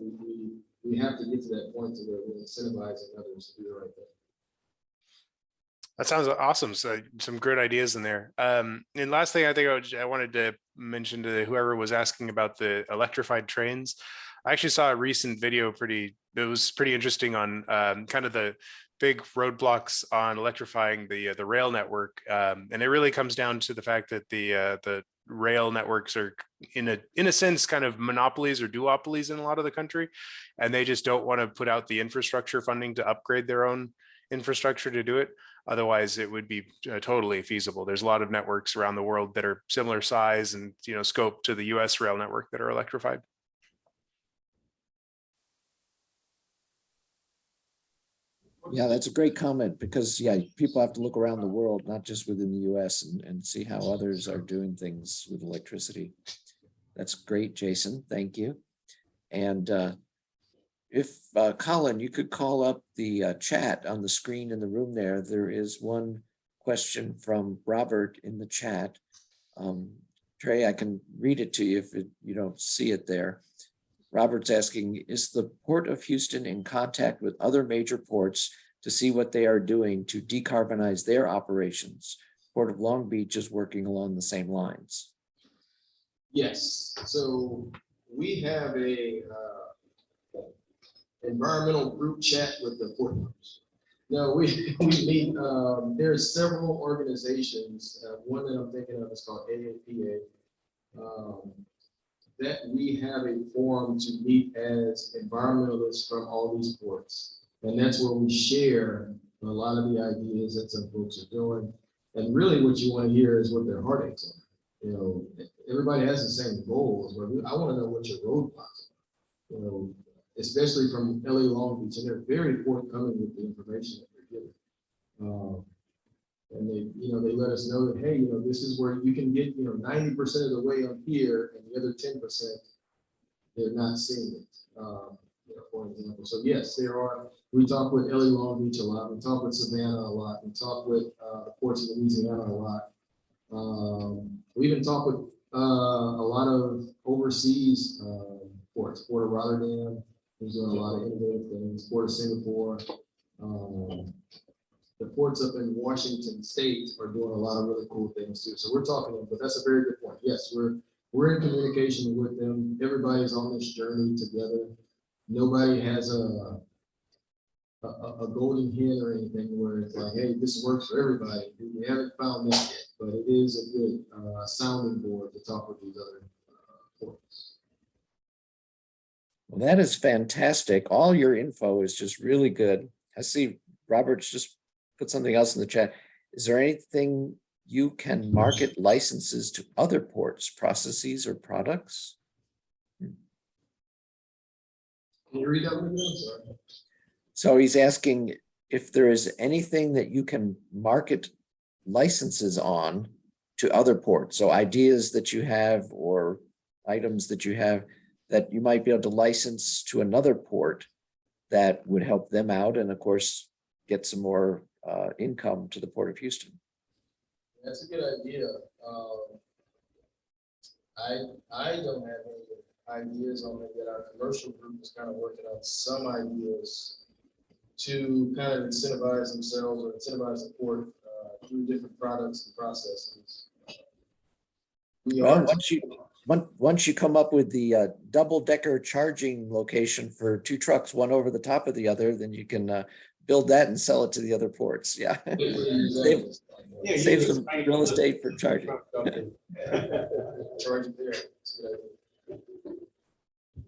We have to get to that point to where we're incentivizing others to do the right thing. That sounds awesome. So some good ideas in there. And last thing I think I wanted to mention to whoever was asking about the electrified trains. I actually saw a recent video it was pretty interesting on kind of the big roadblocks on electrifying the rail network. And it really comes down to the fact that the rail networks are in a sense kind of monopolies or duopolies in a lot of the country. And they just don't want to put out the infrastructure funding to upgrade their own infrastructure to do it. Otherwise, it would be totally feasible. There's a lot of networks around the world that are similar size and scope to the US rail network that are electrified. Yeah, that's a great comment because, yeah, people have to look around the world, not just within the US, and see how others are doing things with electricity. That's great, Jason. Thank you. And if Colin, you could call up the chat on the screen in the room there. There is one question from Robert in the chat. Trae, I can read it to you if you don't see it there. Robert's asking, is the Port of Houston in contact with other major ports to see what they are doing to decarbonize their operations? Port of Long Beach is working along the same lines. Yes, so we have a environmental group chat with the port owners. No, we meet, there's several organizations. One that I'm thinking of is called AAPA. That we have a forum to meet as environmentalists from all these ports. And that's where we share a lot of the ideas that some folks are doing. And really what you want to hear is what their heartaches are. Everybody has the same goals, but I want to know what your roadblocks are, especially from LA Long Beach, and they're very forthcoming with the information that they're giving. And they let us know that, hey, this is where you can get, 90% of the way up here, and the other 10%, they're not seeing it, for example. So yes, there are, we talk with LA Long Beach a lot, we talk with Savannah a lot, we talk with the ports of Louisiana a lot. We even talk with a lot of overseas ports, Port of Rotterdam, who's doing a lot of innovative things, Port of Singapore. The ports up in Washington State are doing a lot of really cool things too. So we're talking, but that's a very good point. Yes, we're in communication with them. Everybody's on this journey together. Nobody has a golden hen or anything where it's like, hey, this works for everybody. We haven't found that yet, but it is a good sounding board to talk with these other ports. Well, that is fantastic. All your info is just really good. I see Robert's just put something else in the chat. Is there anything you can market licenses to other ports, processes, or products? Can you read that one again? Sorry. So he's asking if there is anything that you can market licenses on to other ports. So ideas that you have or items that you have that you might be able to license to another port that would help them out and, of course, get some more income to the Port of Houston. That's a good idea. I don't have any ideas on it yet. Our commercial group is kind of working on some ideas to kind of incentivize themselves or incentivize the port through different products and processes. Once you come up with the double-decker charging location for 2 trucks, one over the top of the other, then you can build that and sell it to the other ports. Yeah. Save some real estate for charging.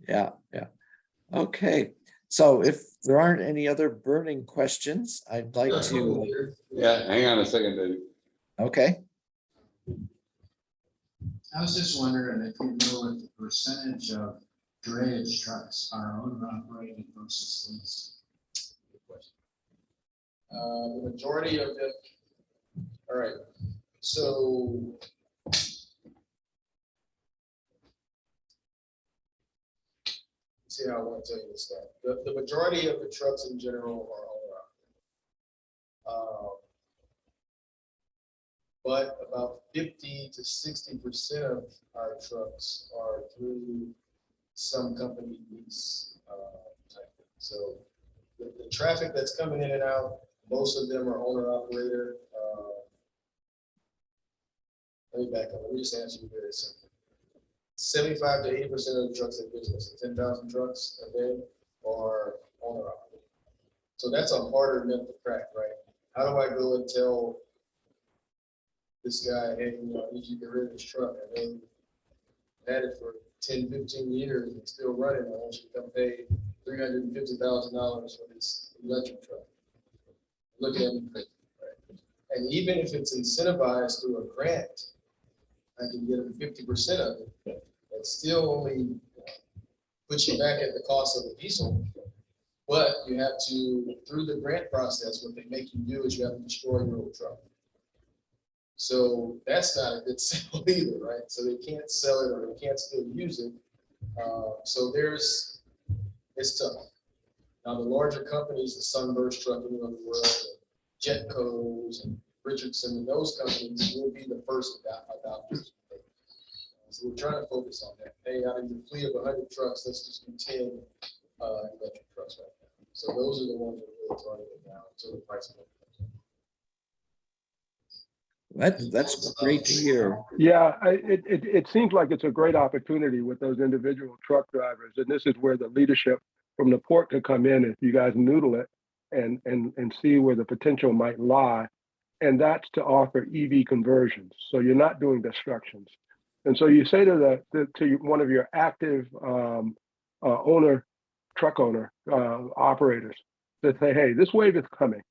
Yeah. Okay. So if there aren't any other burning questions, I'd like to, Yeah, hang on a second, Dave. okay. I was just wondering if you know what the percentage of drayage trucks are owner operated versus leased. The majority of them, all right, so. See how I want to tell you this stuff. The majority of the trucks in general are owner operated. But about 50 to 60% of our trucks are through some company lease type thing. So the traffic that's coming in and out, most of them are owner operator. Let me back up. Let me just answer you very simply. 75 to 80% of the trucks in business, 10,000 trucks a day, are owner operated. So that's a harder nut to crack, right? How do I go and tell this guy, hey, you know, I need you to get rid of this truck? I know you've had it for 10, 15 years and still running. I want you to come pay $350,000 for this electric truck. Look at me, right? And even if it's incentivized through a grant, I can get them 50% of it. It still only puts you back at the cost of the diesel. But you have to, through the grant process, what they make you do is you have to destroy your old truck. So that's not a good sell either, right? So they can't sell it or they can't still use it. So it's tough. Now the larger companies, the Sunburst Trucking of the world, Jetco's and Richardson, and those companies will be the first adopters. So we're trying to focus on that. Hey, out of your fleet of 100 trucks, let's just do 10 electric trucks right now. So those are the ones that we're really targeting now until the price point. That's great to hear. Yeah, it seems like it's a great opportunity with those individual truck drivers. And this is where the leadership from the port could come in if you guys noodle it and see where the potential might lie. And that's to offer EV conversions. So you're not doing destructions. And so you say to one of your active truck owner operators that say, hey, this wave is coming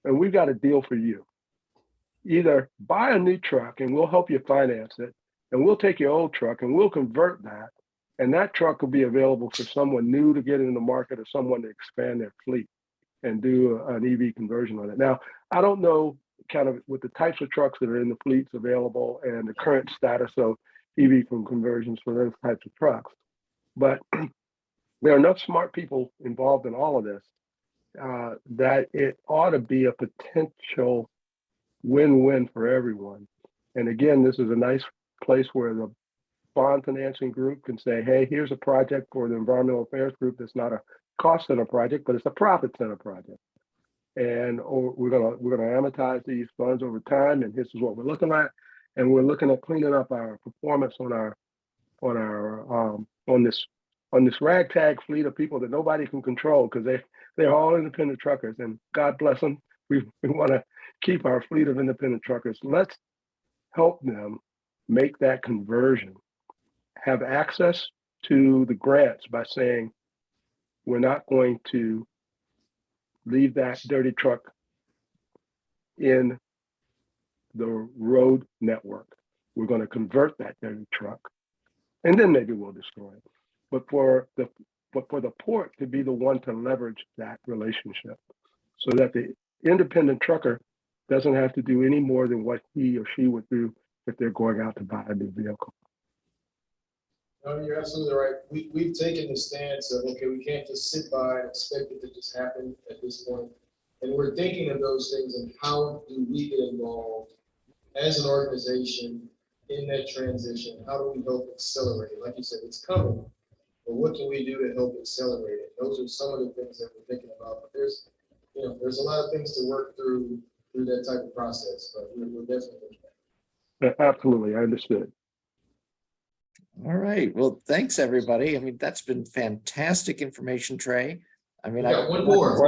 and we've got a deal for you. Either buy a new truck and we'll help you finance it, and we'll take your old truck and we'll convert that. And that truck will be available for someone new to get in the market or someone to expand their fleet and do an EV conversion on it. Now, I don't know kind of with the types of trucks that are in the fleets available and the current status of EV conversions for those types of trucks, but there are enough smart people involved in all of this that it ought to be a potential win-win for everyone. And again, this is a nice place where the bond financing group can say, hey, here's a project for the environmental affairs group that's not a cost center project, but it's a profit center project. And we're gonna amortize these funds over time, and this is what we're looking at. And we're looking at cleaning up our performance on this ragtag fleet of people that nobody can control because they're all independent truckers, and God bless them. We want to keep our fleet of independent truckers. Let's help them make that conversion, have access to the grants by saying, we're not going to leave that dirty truck in the road network. We're going to convert that dirty truck, and then maybe we'll destroy it. But for the port to be the one to leverage that relationship so that the independent trucker doesn't have to do any more than what he or she would do if they're going out to buy a new vehicle. No, you're absolutely right. We've taken the stance of, okay, we can't just sit by and expect it to just happen at this point. And we're thinking of those things and how do we get involved as an organization in that transition? How do we help accelerate it? Like you said, it's coming, but what can we do to help accelerate it? Those are some of the things that we're thinking about. But there's a lot of things to work through that type of process, but we're definitely looking at it. Absolutely, I understood. All right. Well, thanks, everybody. I mean, that's been fantastic information, Trae. I mean, We got one more.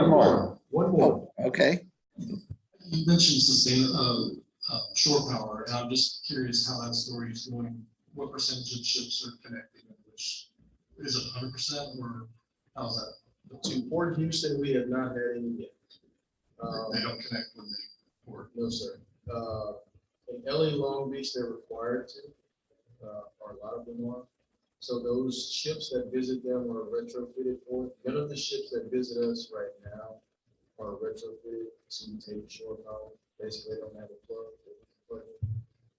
Oh, okay. You mentioned shore power, and I'm just curious how that story is going. What percentage of ships are connected? Which is it 100%, or how's that? To Port Houston, we have not had any yet. They don't connect when they work. No, sir. In LA Long Beach, they're required to, or a lot of them are. So those ships that visit them are retrofitted for it. None of the ships that visit us right now are retrofitted to take shore power. Basically, they don't have a plug.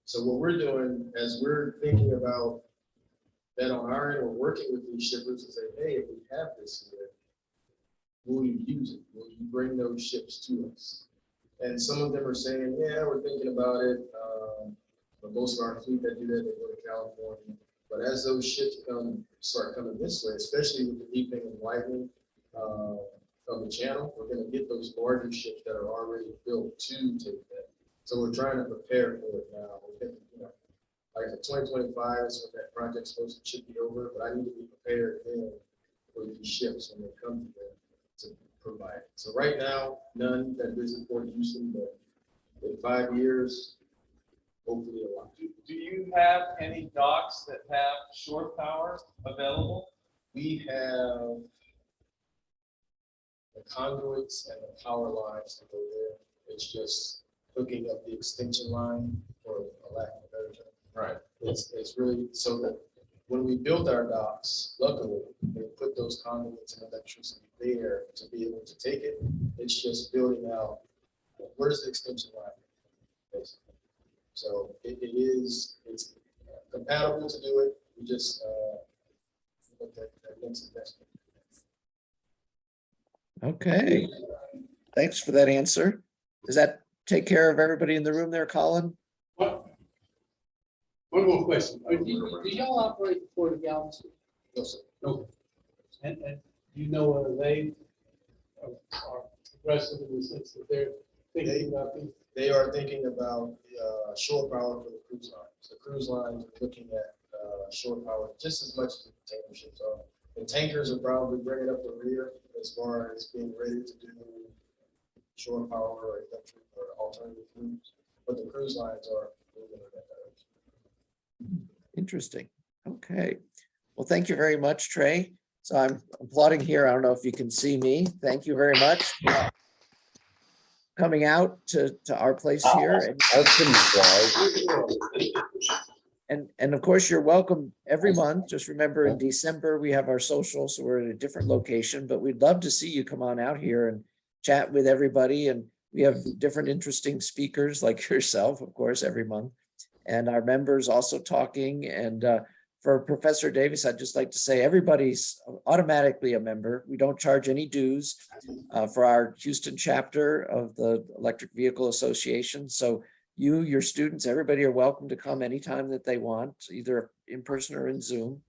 So what we're doing, as we're thinking about that on our end, we're working with these shippers to say, hey, if we have this here, will you use it? Will you bring those ships to us? And some of them are saying, yeah, we're thinking about it. But most of our fleet that do that, they go to California. But as those ships start coming this way, especially with the deepening and widening of the channel, we're going to get those larger ships that are already built to take that. So we're trying to prepare for it now. We're thinking, like 2025 is when that project's supposed to be over, but I need to be prepared then for these ships when they come to them to provide. So right now, none that visit Port Houston, but in 5 years, hopefully a lot. Do you have any docks that have shore power available? We have the conduits and the power lines that go there. It's just hooking up the extension line, for a lack of a better term. Right. It's really so that when we built our docks, luckily, they put those conduits and electricity there to be able to take it. It's just building out, where's the extension line, basically. So it's compatible to do it. We just look at that next investment. Okay, thanks for that answer. Does that take care of everybody in the room there, Colin? One more question. Do y'all operate the Port of Galveston? No, sir. No. And you know whether they are aggressive in the sense that they're thinking about these? They are thinking about shore power for the cruise lines. The cruise lines are looking at shore power just as much as the container ships are. The tankers are probably bringing up the rear as far as being ready to do shore power or electric or alternative fuels, but the cruise lines are moving in that direction. Interesting. Okay. Well, thank you very much, Trae. So I'm applauding here. I don't know if you can see me. Thank you very much for coming out to our place here. And of course, you're welcome every month. Just remember, in December, we have our social, so we're at a different location, but we'd love to see you come on out here and chat with everybody. And we have different interesting speakers like yourself, of course, every month. And our members also talking. And for Professor Davis, I'd just like to say everybody's automatically a member. We don't charge any dues for our Houston chapter of the Electric Vehicle Association. So you, your students, everybody are welcome to come anytime that they want, either in person or in Zoom.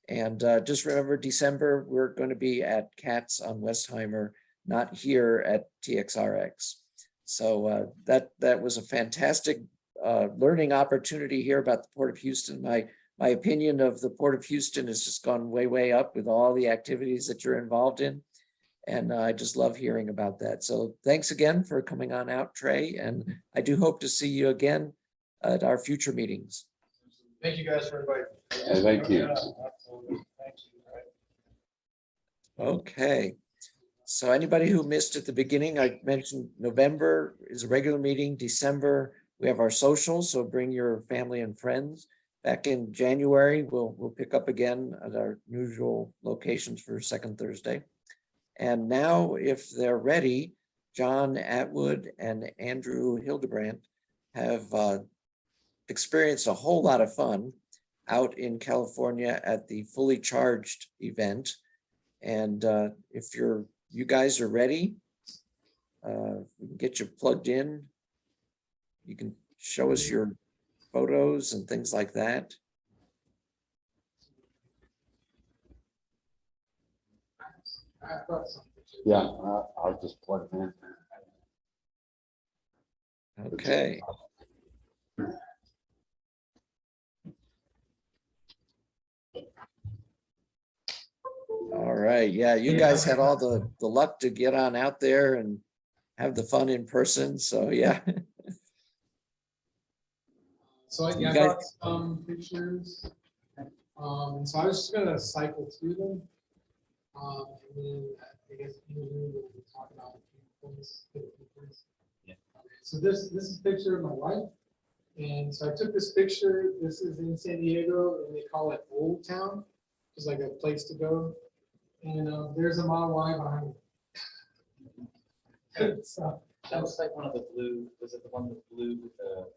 And just remember, December, we're going to be at Katz on Westheimer, not here at TXRX. So that was a fantastic learning opportunity here about the Port of Houston. My opinion of the Port of Houston has just gone way, way up with all the activities that you're involved in. And I just love hearing about that. So thanks again for coming on out, Trae. And I do hope to see you again at our future meetings. Thank you guys for inviting me. Yeah, thank you. Absolutely. Thank you. Okay. So anybody who missed at the beginning, I mentioned November is a regular meeting. December, we have our socials, so bring your family and friends. Back in January, we'll pick up again at our usual locations for second Thursday. And now, if they're ready, John Atwood and Andrew Hildebrandt have experienced a whole lot of fun out in California at the Fully Charged event. And if you guys are ready, we can get you plugged in. You can show us your photos and things like that. Yeah, I'll just plug it in. Okay. All right. Yeah, you guys had all the luck to get on out there and have the fun in person. So yeah. So I You got some pictures. And so I was just gonna cycle through them. And then I guess, in the room, we'll talk about a few points. Yeah. Okay, so this is a picture of my wife. And so I took this picture. This is in San Diego, and they call it Old Town. It's like a place to go. And there's a Model Y behind me. So That was like one of the blue, was it the one with blue with the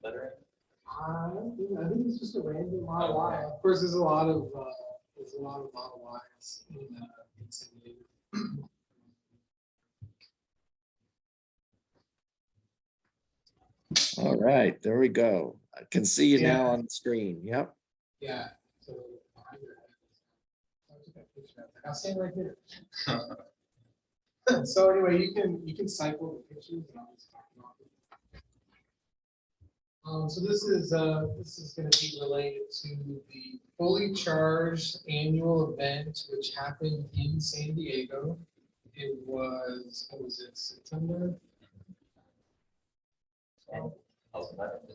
lettering? I think it's just a random Model Y. Of course, there's a lot of Model Ys in San Diego. All right, there we go. I can see you now Yeah. on the screen. Yep. Yeah. So behind your head. I took that picture. I was like, I'll stand right here. So anyway, you can cycle the pictures and I'll just talk about it. So this is going to be related to the fully charged annual event which happened in San Diego. It was, what was it, September? So, I was about to-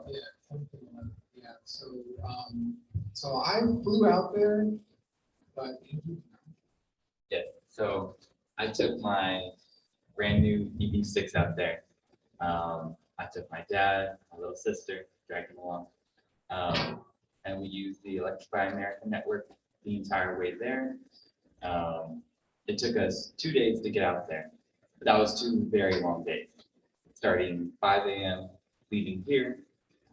yeah, something like, yeah. So I flew out there, but Yeah, so I took my brand new EV6 out there. I took my dad, my little sister, dragged him along. And we used the Electrify America network the entire way there. It took us 2 days to get out there, but that was 2 very long days. Starting 5 a.m., leaving here,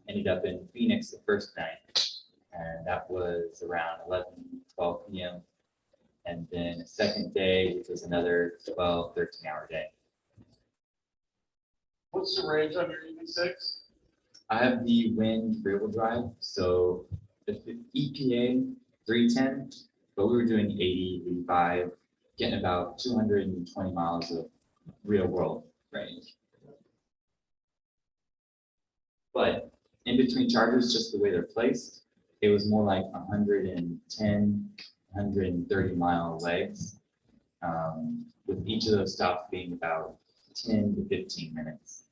ended up in Phoenix the first night. And that was around 11, 12 p.m. And then a second day, which was another 12, 13-hour day. What's the range on your EV6? I have the wind rear-wheel drive, so the EPA 310, but we were doing 80, 85, getting about 220 miles of real-world range. But in between chargers, just the way they're placed, it was more like 110, 130-mile legs, with each of those stops being about 10 to 15 minutes.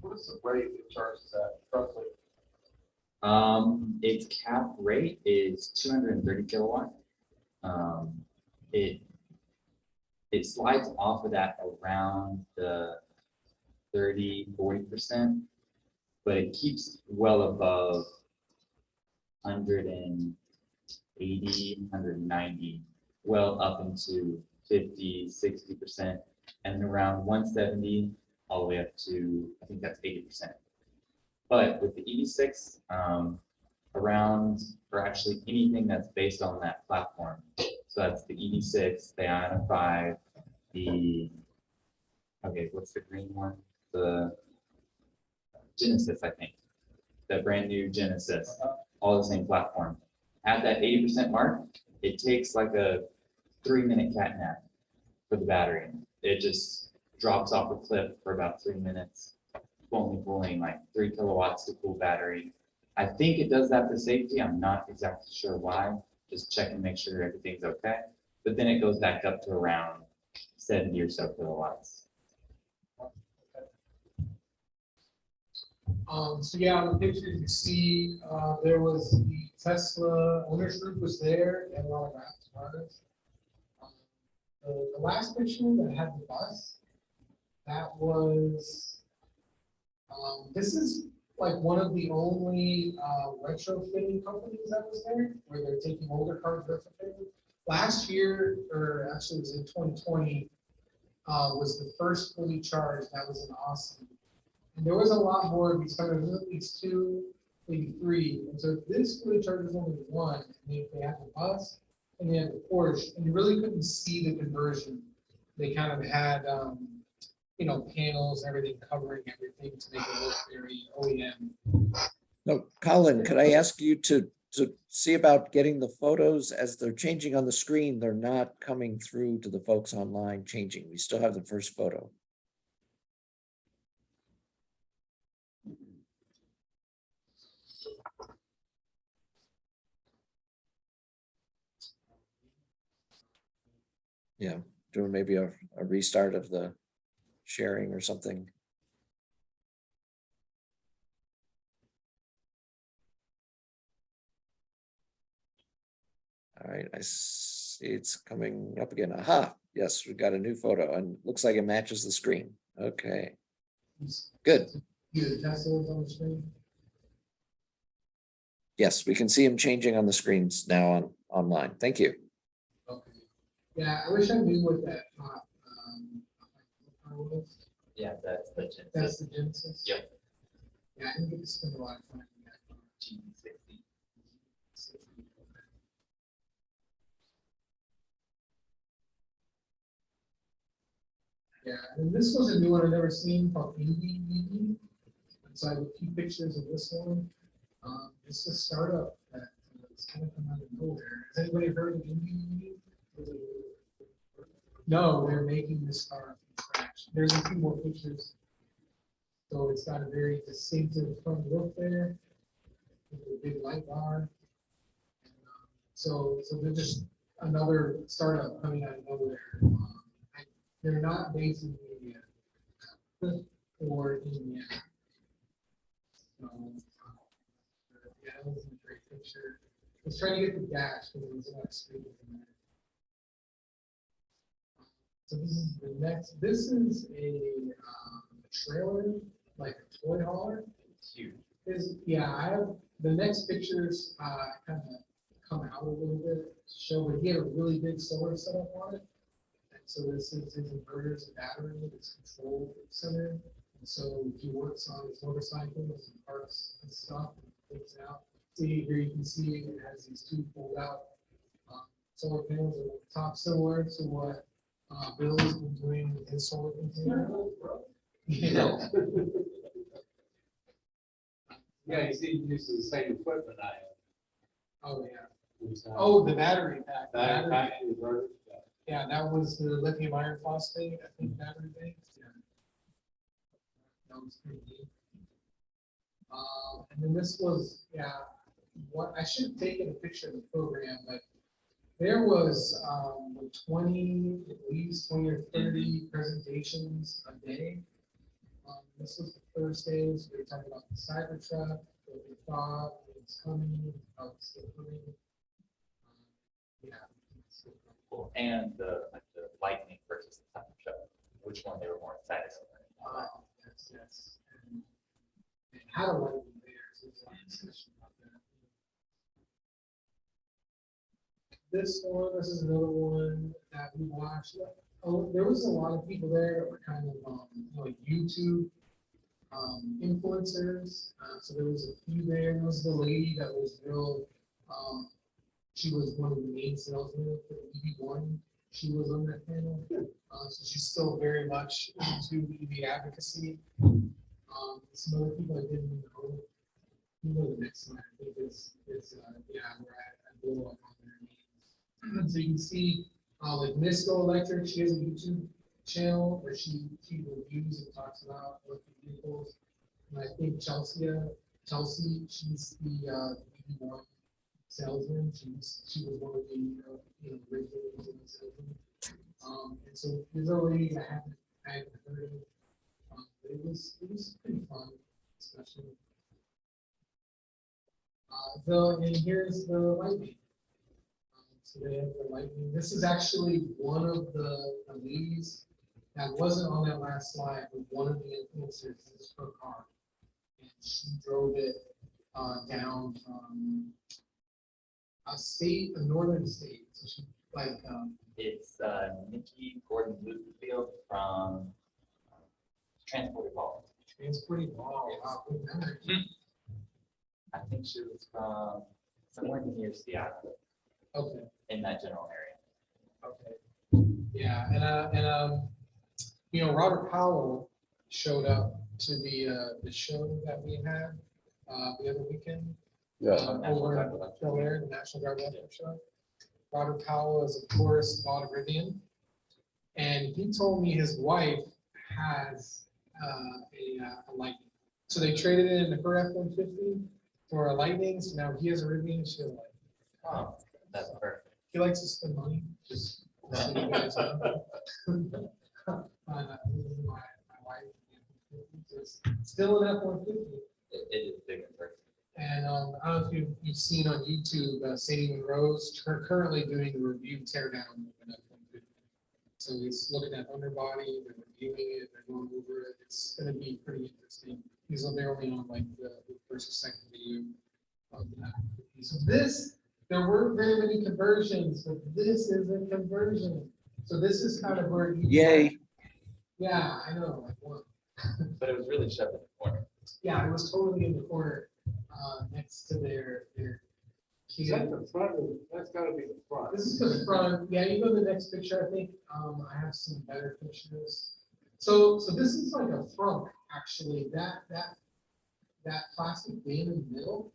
What is the rate it charges at roughly? Its cap rate is 230 kilowatt. It slides off of that around the 30–40%, but it keeps well above 180, 190, well up into 50–60%, and around 170 all the way up to, I think that's 80%. But with the EV6, around, or actually anything that's based on that platform, so that's the EV6, the Ion 5, okay, what's the green one? The Genesis, I think, that brand new Genesis, all the same platform. At that 80% mark, it takes like a 3-minute cat nap for the battery. It just drops off a cliff for about 3 minutes, only pulling like 3 kilowatts to cool battery. I think it does that for safety. I'm not exactly sure why. Just check and make sure everything's okay. But then it goes back up to around 70 or so kilowatts. So yeah, on the picture you see, there was the Tesla owners group was there, and a lot of artists. The last picture that had the bus, that was, this is like one of the only retrofitting companies that was there, where they're taking older cars retrofitting. Last year, or actually it was in 2020, was the first fully charged. That was in Austin. And there was a lot more of these cars. There was at least 2, maybe 3. And so this fully charged was only 1. And they had the bus and they had the Porsche, and you really couldn't see the conversion. They kind of had, panels, everything covering everything to make it look very OEM. No, Colin, could I ask you to see about getting the photos as they're changing on the screen? They're not coming through to the folks online changing. We still have the first photo. Yeah, doing maybe a restart of the sharing or something. All right, I see it's coming up again. Aha, yes, we've got a new photo and looks like it matches the screen. Okay, good. Either Tesla's on the screen. Yes, we can see him changing on the screens now online. Thank you. Okay. Yeah, I wish I knew what that car was. Yeah, that's the That's the Genesis. Yep. Yeah, I didn't get to spend a lot of time in that car. G60. Yeah, and this was a new one I've never seen called EVA. So I have a few pictures of this one. It's a startup that is kind of come out of nowhere. Has anybody heard of EVA? No, they're making this car from scratch. There's a few more pictures. So it's got a very distinctive front look there, with a big light bar. And, so they're just another startup coming out of nowhere. They're not based in India or India. So, yeah, that was a great picture. Let's try to get the dash because there's a lot of screens in there. So this is the next. This is a trailer, like a toy hauler. It's huge. Yeah, I have the next pictures kind of come out a little bit to show, but he had a really big solar setup on it. And so this is his inverters and battery, his control center. And so he works on his motorcycles and parts and stuff and takes it out. See here, you can see it has these two pulled out solar panels on the top, similar to what Bill has been doing with his solar container. Yeah. Yeah, you see, he uses the same equipment I have. Oh, yeah. It's, Oh, the battery pack. the Battery battery pack pack. and inverter. Yeah, that was the lithium iron phosphate, I think, battery bank. Yeah. That was pretty neat. And then this was, yeah, what I should have taken a picture of the program, but there was 20, at least 20 or 30 presentations a day. This was the Thursdays. We were talking about the Cybertruck, what we thought was coming, how it's still coming. Yeah. Cool. And the Lightning versus the Cybertruck, which one they were more excited about? Yes. And how to Lightning there, so there's a lot of discussion about that. This is another one that we watched. Oh, there was a lot of people there that were kind of like YouTube influencers. So there was a few there. There was the lady that was real. She was one of the main salesmen for the EV1. She was on that panel. So she's still very much into EV advocacy. Some other people I didn't know. You know the next slide. I think it's yeah, where I blew up on their names. So you can see like Misco Electric, she has a YouTube channel where she reviews and talks about electric vehicles. And I think Chelsea, she's the EV1 salesman. She was one of the original salesmen. And so there's a lady I haven't heard of. It was pretty fun discussion. And here's the Lightning. So they have the Lightning. This is actually one of the ladies that wasn't on that last slide, but one of the influencers. This is her car, and she drove it down from a northern state. So she It's Nikki Gordon Bluefield from Transported Ball. Transporting ball. Wow, good memory. I think she was from somewhere near Seattle, Okay. in that general area. Okay. Yeah, and Robert Powell showed up to the show that we had the other weekend. Over in Bel Air, the National Guard Electric Show. Robert Powell is, of course, bought a Rivian, and he told me his wife has a Lightning. So they traded in her F-150 for a Lightning. So now he has a Rivian, she has a Lightning. Oh, that's perfect. He likes to spend money, just so you guys know. My wife, just still an F-150. It is big in person. And I don't know if you've you've seen on YouTube, Sandy Monroe's currently doing the review teardown. So he's looking at underbody, they're reviewing it, they're going over it. It's going to be pretty interesting. He's they're only on like the first or second video of that. So there weren't very many conversions, but this is a conversion. So this is kind of where you. Yay. Yeah, I know, like one. But it was really shoved in the corner. Yeah, it was totally in the corner, next to their. Is that the front? That's gotta be the front. This is the front. Yeah, you go to the next picture. I think I have some better pictures. So this is like a front, actually. That plastic bin in the middle.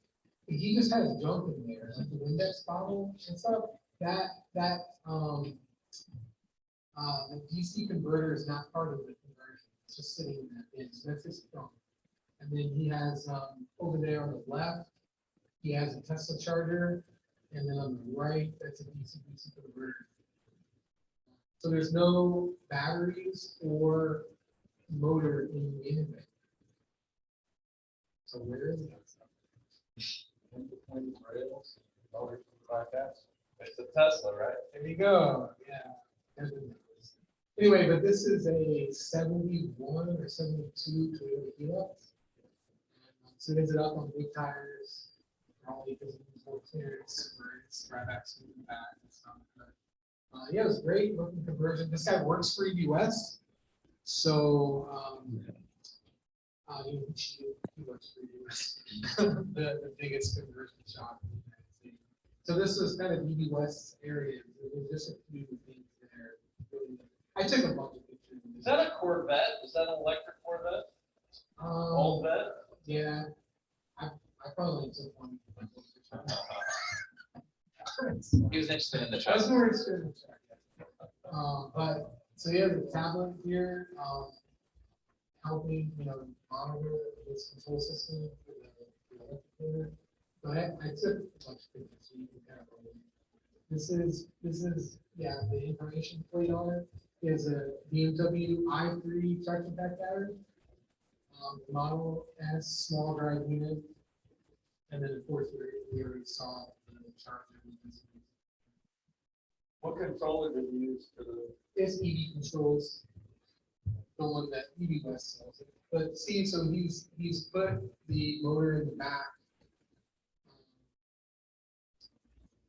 He just has junk in there, like the Windex bottle and stuff. The DC converter is not part of the conversion. It's just sitting in that bin. So that's his front. And then he has over there on the left, he has a Tesla charger, and then on the right, that's a DC-DC converter. So there's no batteries or motor in the unit. So where is that stuff? In between rails, motor from 5S. It's a Tesla, right? There you go. Yeah. There's the numbers. Anyway, but this is a 71 or 72 Toyota Hilux. So it is up on big tires. Probably because of more clearance for its drive axle in the back and stuff. But, yeah, it was great looking conversion. This guy works for EVA, so he works for EVA, the biggest conversion shop in the United States. So this was kind of EVA area. There was just a few things there. I took a bunch of pictures. Is that a Corvette? Is that an electric Corvette? Old vet? Yeah, I probably took one. He was interested in the I truck. was more interested in the truck. But so he has a tablet here, helping monitor this control system for the electric. But I took a bunch of pictures so you can kind of relate. This is the information plate on it is a BMW i3 charger pack battery, Model S small drive unit, and then of course we already saw the charger. What controller did you use for the? It's EV controls, the one that EV West sells it. But see, so he's put the motor in the back,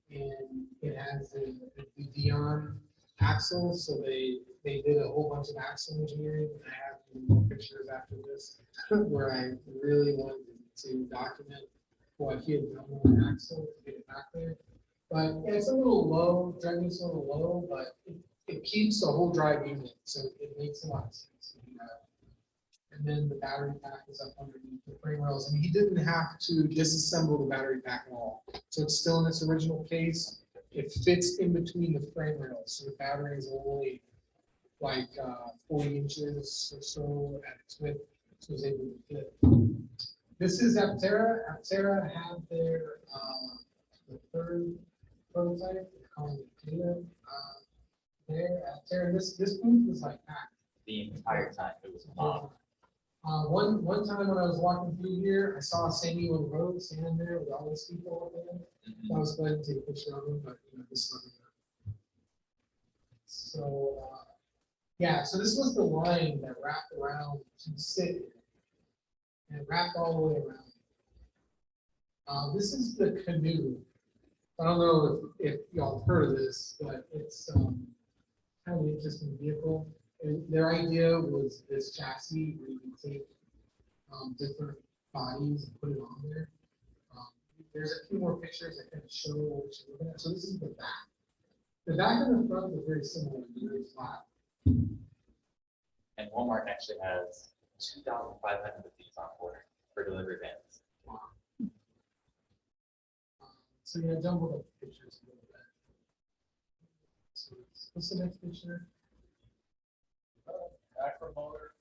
and it has the Dion axle. So they did a whole bunch of axle engineering. And I have more pictures after this where I really wanted to document what he had done with the axle to get it back there. But yeah, it's a little low, driving's a little low, but it keeps the whole drive unit, so it makes a lot of sense to do that. And then the battery pack is up underneath the frame rails, and he didn't have to disassemble the battery pack at all. So it's still in its original case. It fits in between the frame rails, so the battery is only like 40 inches or so at its width, so it's able to fit. This is Aptera. Aptera had their the third prototype, they're calling it data. There, Aptera. This booth was like packed The entire time it was mobbed. One time when I was walking through here, I saw Sandy Monroe standing there with all these people up there. I was glad to take a picture of him, but this wasn't good. So yeah, so this was the line that wrapped around to sit in, and wrapped all the way around. This is the canoe. I don't know if y'all have heard of this, but it's kind of an interesting vehicle. And their idea was this chassis where you can take different bodies and put it on there. There's a few more pictures that kind of show what you're looking at. So this is the back. The back and the front is very similar, very flat. And Walmart actually has 2,500 of these on order for delivery vans. Wow. So yeah, jumbled up the pictures a little bit. So what's the next picture? Acromotor.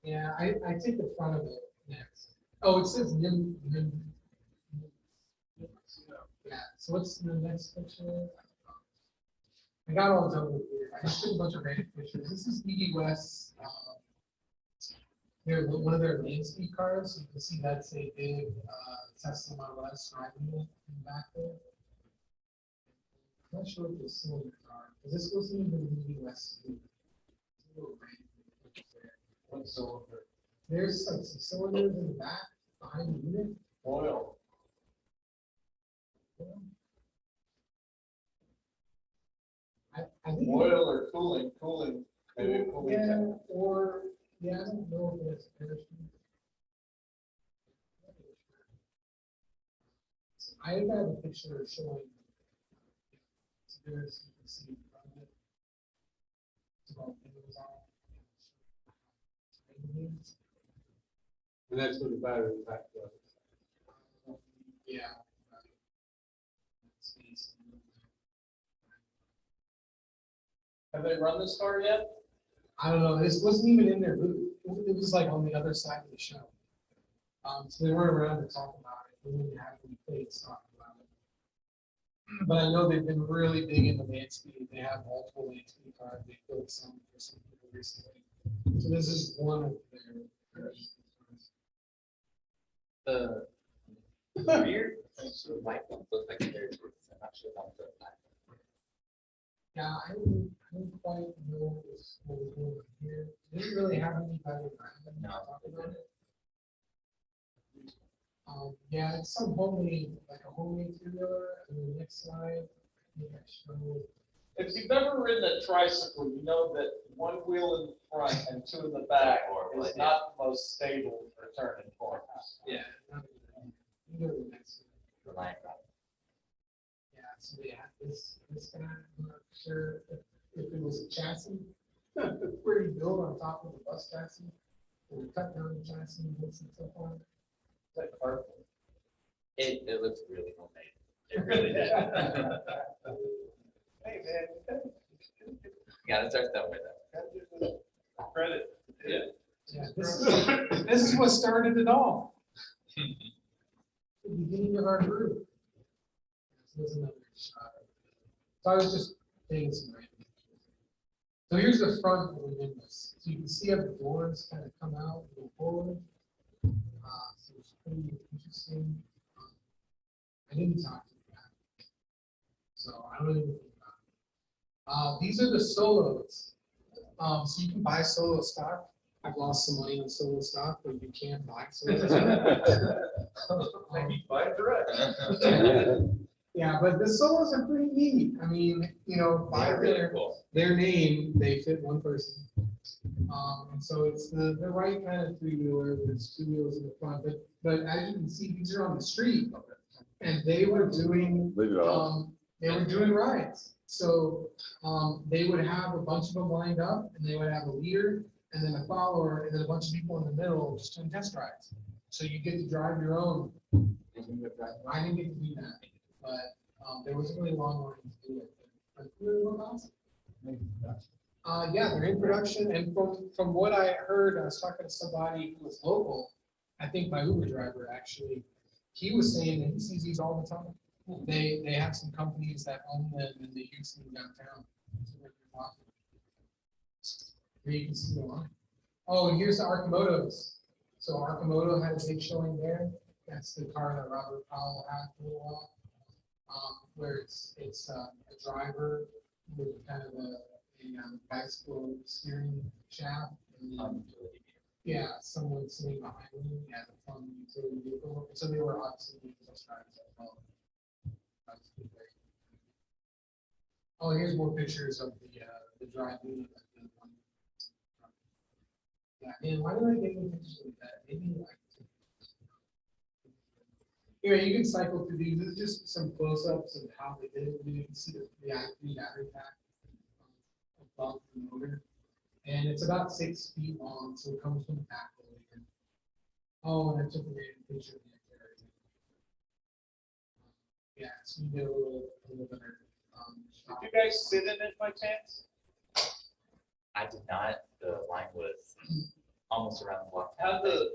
Yeah, I take the front of it next. Oh, it says NIM. Yeah, so what's the next picture? I got all jumbled here. I just took a bunch of random pictures. This is EV West. One of their main speed cars. So you can see that's a big Tesla Model S driving it in the back there. I'm not sure what the cylinders are, because this wasn't even the US. There's like some cylinders in the back behind the unit. Oil. I think. Oil or cooling, maybe a cooling Yeah, tank. or, yeah, I don't know if it's parachute. I have a picture showing. So there's, you can see. It's about windows on. And that's what the battery pack does. Yeah. Have they run this car yet? I don't know, this wasn't even in their booth, it was like on the other side of the show. So they weren't around to talk about it, they didn't have any plates talking about it. But I know they've been really big in the land speed, they have multiple land speed cars, they built some for some people recently. So this is one of their. The rear light bulb looks like there's, I'm not sure about the back. Yeah, I don't quite know what was going on here. Didn't really have anybody around No. talk about it. Yeah, it's some homemade, like a homemade two-wheeler, and the next slide, I think I showed. If you've ever ridden a tricycle, you know that one wheel in the front and two in the back is not the most stable for turning corners. Yeah. You go to the next one. Reliant on. Yeah, so they had this guy, I'm not sure if it was a chassis, where you build on top of the bus chassis, or you cut down the chassis and put some stuff on it. Like art. It looks really homemade. It really did. Hey, man. You gotta start somewhere though. Credit. Yeah. Yeah, this is what started it all. The beginning of our group. So there's another shot. So I was just taking some random pictures. So here's the front of the windows. So you can see how the doors kind of come out and go forward. So it's pretty interesting. I didn't talk to the guy, so I don't know anything about it. These are the solos. So you can buy solo stock. I've lost some money on solo stock, but you can buy solo stock. Maybe buy direct. Yeah, but the solos are pretty neat. I mean, you know, by They're really cool. their name, they fit one person. And so it's the right kind of three-wheeler with two wheels in the front. But as you can see, these are on the street, and they were doing rides. So they would have a bunch of them lined up, and they would have a leader, and then a follower, and then a bunch of people in the middle just doing test rides. So you get to drive your own. I didn't get to do that, but there was a really long line to do it. But really awesome. Yeah, they're in production, and from what I heard, I was talking to somebody who was local, I think my Uber driver actually, he was saying that he sees these all the time. They have some companies that own them and they use them downtown. Here you can see the line. Oh, and here's the Arcimotos. So Arcimoto had a big showing there. That's the car that Robert Powell had for a while. Where it's a driver with kind of a bicycle steering shaft. And yeah, someone sitting behind me at a fun utility vehicle. So they were obviously doing test rides as well. Oh, here's more pictures of the driving. Yeah, and why did I get any pictures of that? Maybe like. Anyway, you can cycle through these. This is just some close-ups of how they did it. You can see the battery pack above the motor. And it's about 6 feet long, so it comes from the back. Oh, and I took a random picture of the interior. Yeah, so you get a little better. Did you guys sit in it by chance? I did not. The line was almost around the block. How the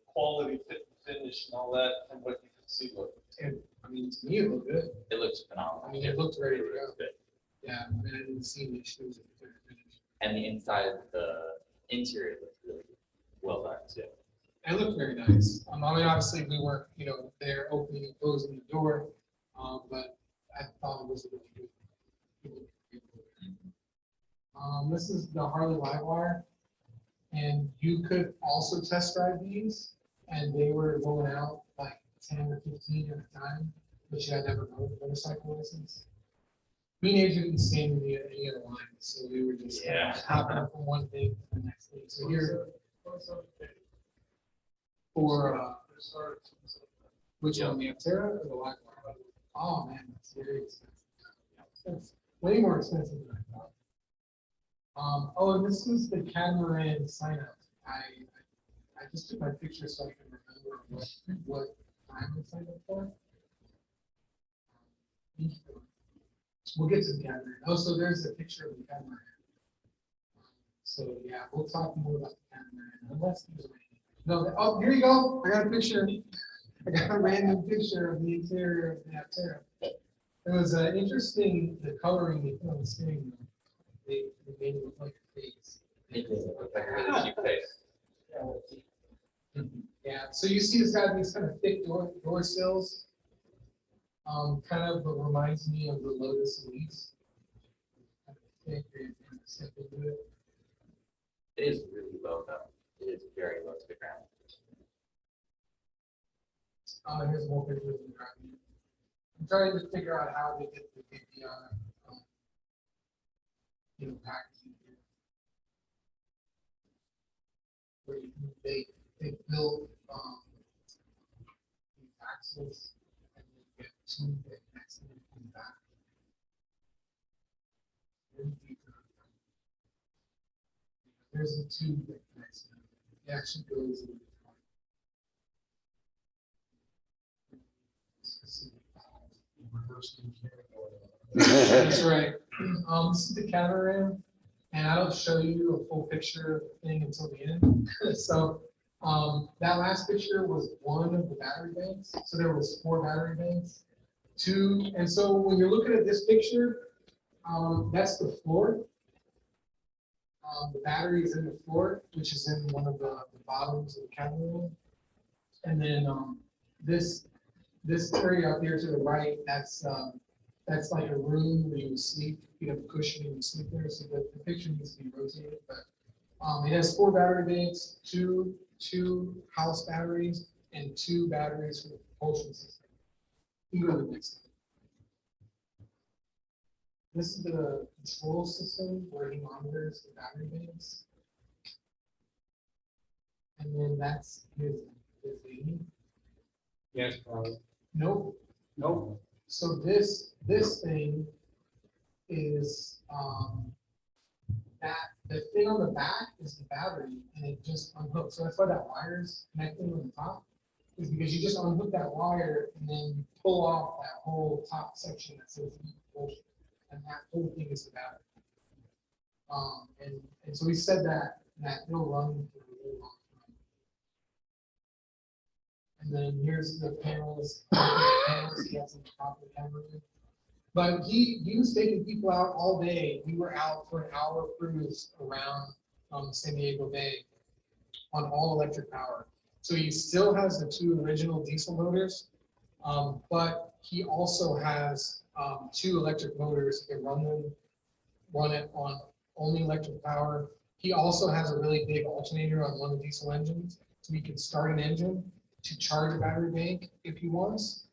quality, fit and finish and all that from what you could see look? And I mean, to me, it looked good. It looks phenomenal. I mean, it looked ready to go. Good. Yeah, I mean, I didn't see any issues with the finish. And the inside, the interior looked really well done too. It looked very nice. I mean, obviously we weren't, there opening and closing the door, but I thought it was a really good. This is the Harley Livewire, and you could also test drive these, and they were going out like 10 or 15 at a time, but you had to have a motorcycle license. Me and Adrian didn't stand in any other line, so we were just hopping up from one thing to the next thing. So here for which one, the Aptera or the Livewire? Oh man, that's very expensive. It's way more expensive than I thought. Oh, and this is the catamaran sign up. I just took my picture so I can remember what time I signed up for. We'll get to the catamaran. Oh, so there's a picture of the catamaran. So yeah, we'll talk more about the catamaran. Unless there's no. Oh, here you go. I got a picture. I got a random picture of the interior of the Aptera. It was interesting, the coloring they put on the steering wheel. They made it look like a face. Yeah, so you see it's got these kind of thick door sills. Kind of reminds me of the Lotus Elise. Kind of thick, and step into it. It is really low though. It is very low to the ground. Here's more pictures of the driving. I'm trying to figure out how they get the VPI, packaging here. Where they built these axles and then get two that connects them in the back. There's a tube that connects them. It actually goes in the That's right. This is the catamaran, and I don't show you a full picture of the thing until the end. So that last picture was one of the battery banks. So there was 4 battery banks, 2. And so when you're looking at this picture, that's the floor. The battery is in the floor, which is in one of the bottoms of the catamaran. And then this area up here to the right, that's like a room where you would sleep. You have a cushion and you sleep there. So the picture needs to be rotated. But it has 4 battery banks, two house batteries, and 2 batteries for the propulsion system. You can go to the next one. This is the control system where he monitors the battery banks. And then that's his lead. Yes, probably. Nope. Nope. So this thing is that the thing on the back is the battery, and it just unhooks. So that's why that wire's connecting on the top, is because you just unhook that wire and then you pull off that whole top section that says propulsion, and that whole thing is the battery. And so we said that it'll run for a really long time. And then here's the panels. He has on the top of the camera. But he was taking people out all day. We were out for an hour cruise around San Diego Bay on all electric power. So he still has the 2 original diesel motors, but he also has 2 electric motors. He can run it on only electric power. He also has a really big alternator on one of the diesel engines, so he can start an engine to charge a battery bank if he wants.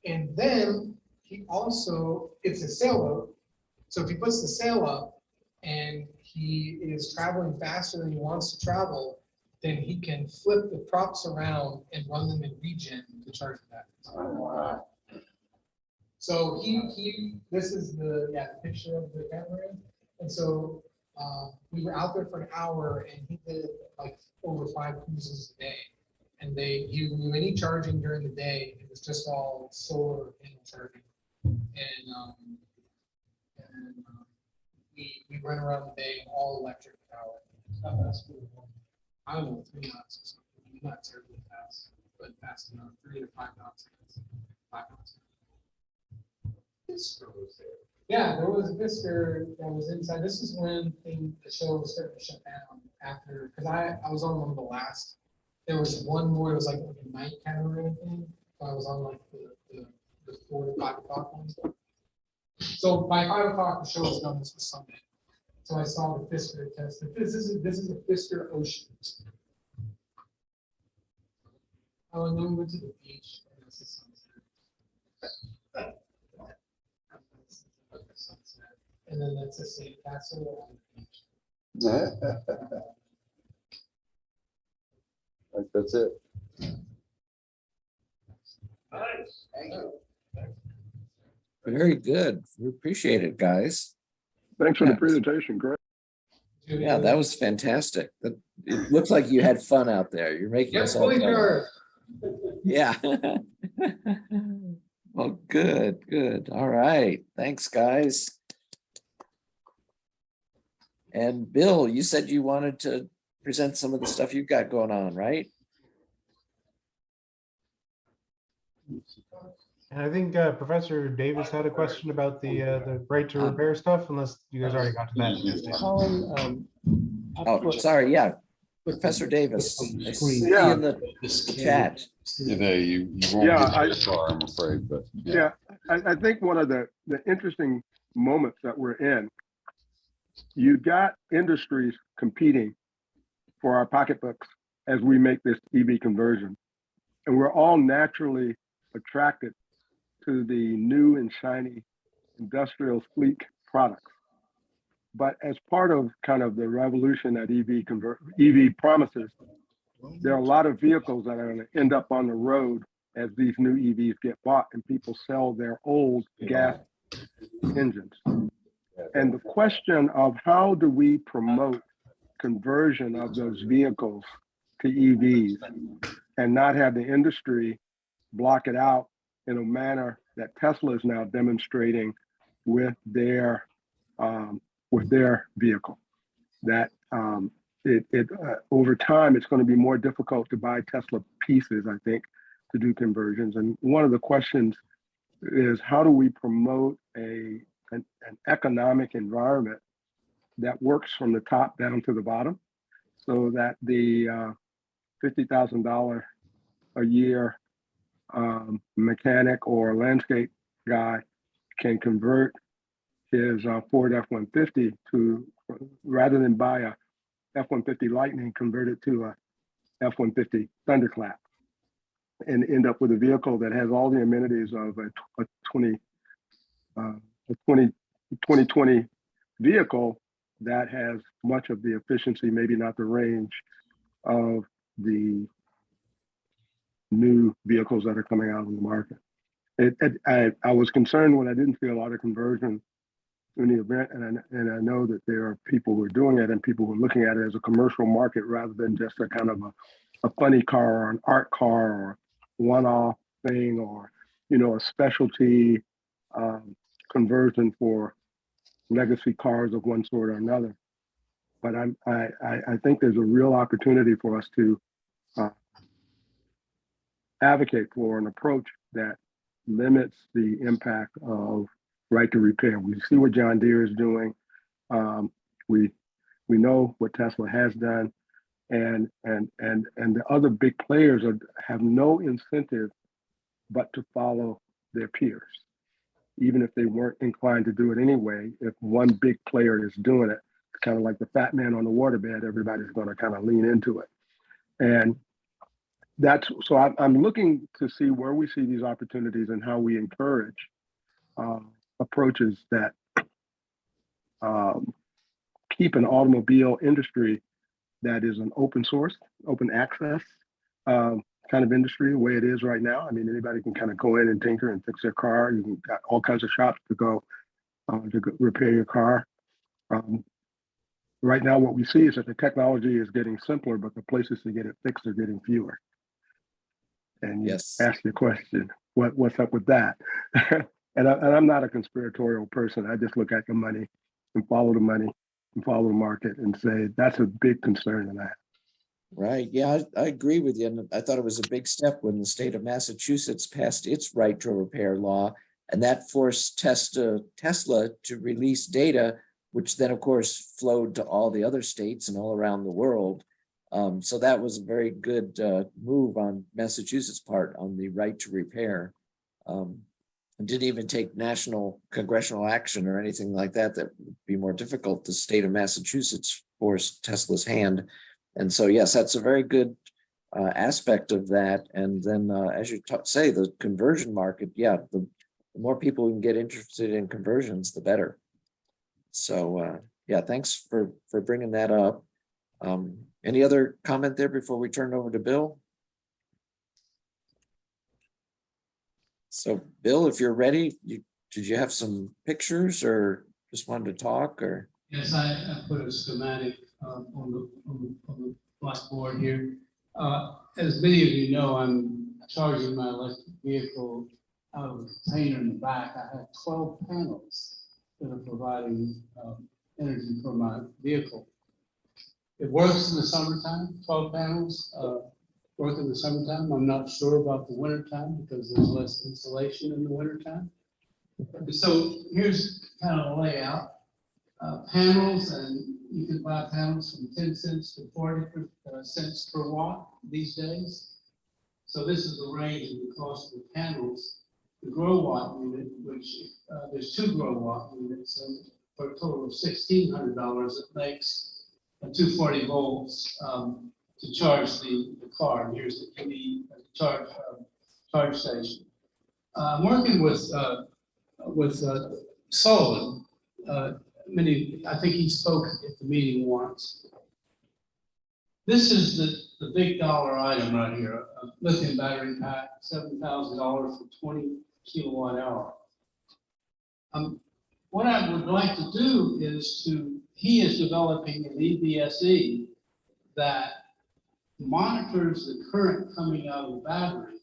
And then he also, it's a sailboat. So if he puts the sail up and he is traveling faster than he wants to travel, then he can flip the props around and run them in regen to charge the battery. Oh, wow. So this is the picture of the catamaran. And so we were out there for an hour, and he did like over 5 cruises a day. And he didn't do any charging during the day. It was just all solar panel charging. And we run around the day in all electric power. I don't know, 3 knots or something. Not terribly fast, but fast enough. 3 to 5 knots. 5 knots. Fisker was there. Yeah, there was a Fisker that was inside. This is when the show was starting to shut down after, because I was on one of the last There was one more, it was like a night camera thing. So I was on like the 4 to 5 o'clock one. So by 5 o'clock, the show was done. This was Sunday. So I saw the Fisker test. This is a Fisker Ocean. Oh, and then we went to the beach. And that's the sunset. And then that's the same castle on the beach. That's it. Nice. Thank you. Very good. We appreciate it, guys. Thanks for the Yeah. presentation, Greg. Yeah, that was fantastic. It looks like you had fun out there. You're making Yep, us all fully fun. charged. Yeah. Well, good, good. All right. Thanks, guys. And Bill, you said you wanted to present some of the stuff you've got going on, right? And I think Professor Davis had a question about the right to repair stuff, unless you guys already got to that. Colin, Oh, sorry. Yeah. Professor Davis, I see you in the chat. You won't Yeah, get this far, I'm afraid, but. Yeah, I think one of the interesting moments that we're in, you got industries competing for our pocketbooks as we make this EV conversion. And we're all naturally attracted to the new and shiny industrial sleek products. But as part of kind of the revolution that EV promises, there are a lot of vehicles that are going to end up on the road as these new EVs get bought and people sell their old gas engines. And the question of how do we promote conversion of those vehicles to EVs and not have the industry block it out in a manner that Tesla is now demonstrating with their vehicle, that over time it's going to be more difficult to buy Tesla pieces, I think, to do conversions. And one of the questions is how do we promote an economic environment that works from the top down to the bottom, so that the $50,000 a year mechanic or landscape guy can convert his Ford F-150 to, rather than buy a F-150 Lightning, convert it to a F-150 Thunderclap and end up with a vehicle that has all the amenities of a 2020 vehicle that has much of the efficiency, maybe not the range, of the new vehicles that are coming out on the market. I was concerned when I didn't see a lot of conversion in the event, and I know that there are people who are doing it and people who are looking at it as a commercial market rather than just a kind of a funny car or an art car or one-off thing, or a specialty conversion for legacy cars of one sort or another. But I think there's a real opportunity for us to advocate for an approach that limits the impact of right to repair. We see what John Deere is doing. We know what Tesla has done, and the other big players have no incentive but to follow their peers, even if they weren't inclined to do it anyway. If one big player is doing it, it's kind of like the fat man on the waterbed, everybody's going to kind of lean into it. And so I'm looking to see where we see these opportunities and how we encourage approaches that keep an automobile industry that is an open source, open access kind of industry, the way it is right now. I mean, anybody can kind of go in and tinker and fix their car. You can got all kinds of shops to go repair your car. Right now, what we see is that the technology is getting simpler, but the places to get it fixed are getting fewer. And you ask the question, what's up with that? and I'm not a conspiratorial person. I just look at the money and follow the money and follow the market and say, that's a big concern in that. Right. Yeah, I agree with you. And I thought it was a big step when the state of Massachusetts passed its right to repair law, and that forced Tesla to release data, which then, of course, flowed to all the other states and all around the world. So that was a very good move on Massachusetts' part on the right to repair. And didn't even take national congressional action or anything like that. That would be more difficult. The state of Massachusetts forced Tesla's hand. And so, yes, that's a very good aspect of that. And then as you say, the conversion market, yeah, the more people we can get interested in conversions, the better. So yeah, thanks for bringing that up. Any other comment there before we turn over to Bill? So Bill, if you're ready, did you have some pictures or just wanted to talk or? Yes, I put a schematic on the blackboard here. As many of you know, I'm charging my electric vehicle out of a container in the back. I have 12 panels that are providing energy for my vehicle. It works in the summertime, 12 panels work in the summertime. I'm not sure about the wintertime because there's less insulation in the wintertime. So here's kind of a layout. Panels, and you can buy panels from 10 cents to 40 cents per watt these days. So this is the range of the cost of the panels. The grow watt unit, which there's 2 grow watt units, and for a total of $1,600, it makes 240 volts to charge the car. And here's the EV charge station. I'm working with Sullivan. I think he spoke at the meeting once. This is the big dollar item right here, a lithium battery pack, $7,000 for 20 kilowatt hour. What I would like to do is he is developing an EVSE that monitors the current coming out of the battery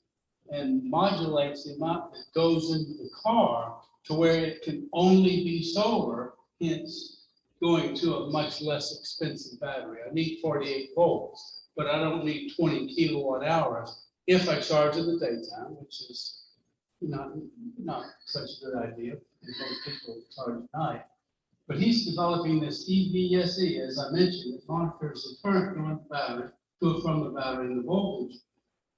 and modulates the amount that goes into the car to where it can only be solar, hence going to a much less expensive battery. I need 48 volts, but I don't need 20 kilowatt hours if I charge in the daytime, which is not such a good idea because most people charge at night. But he's developing this EVSE, as I mentioned, it monitors the current going to the battery, to and from the battery and the voltage.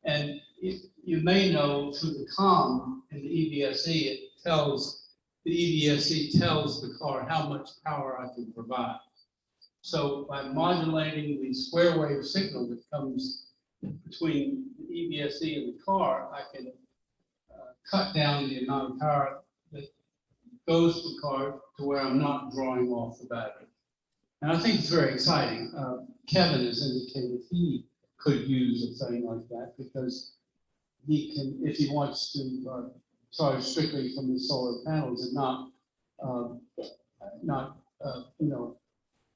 And you may know through the COM in the EVSE, the EVSE tells the car how much power I can provide. So by modulating the square wave signal that comes between the EVSE and the car, I can cut down the amount of power that goes to the car to where I'm not drawing off the battery. And I think it's very exciting. Kevin has indicated he could use a thing like that because he can, if he wants to charge strictly from the solar panels and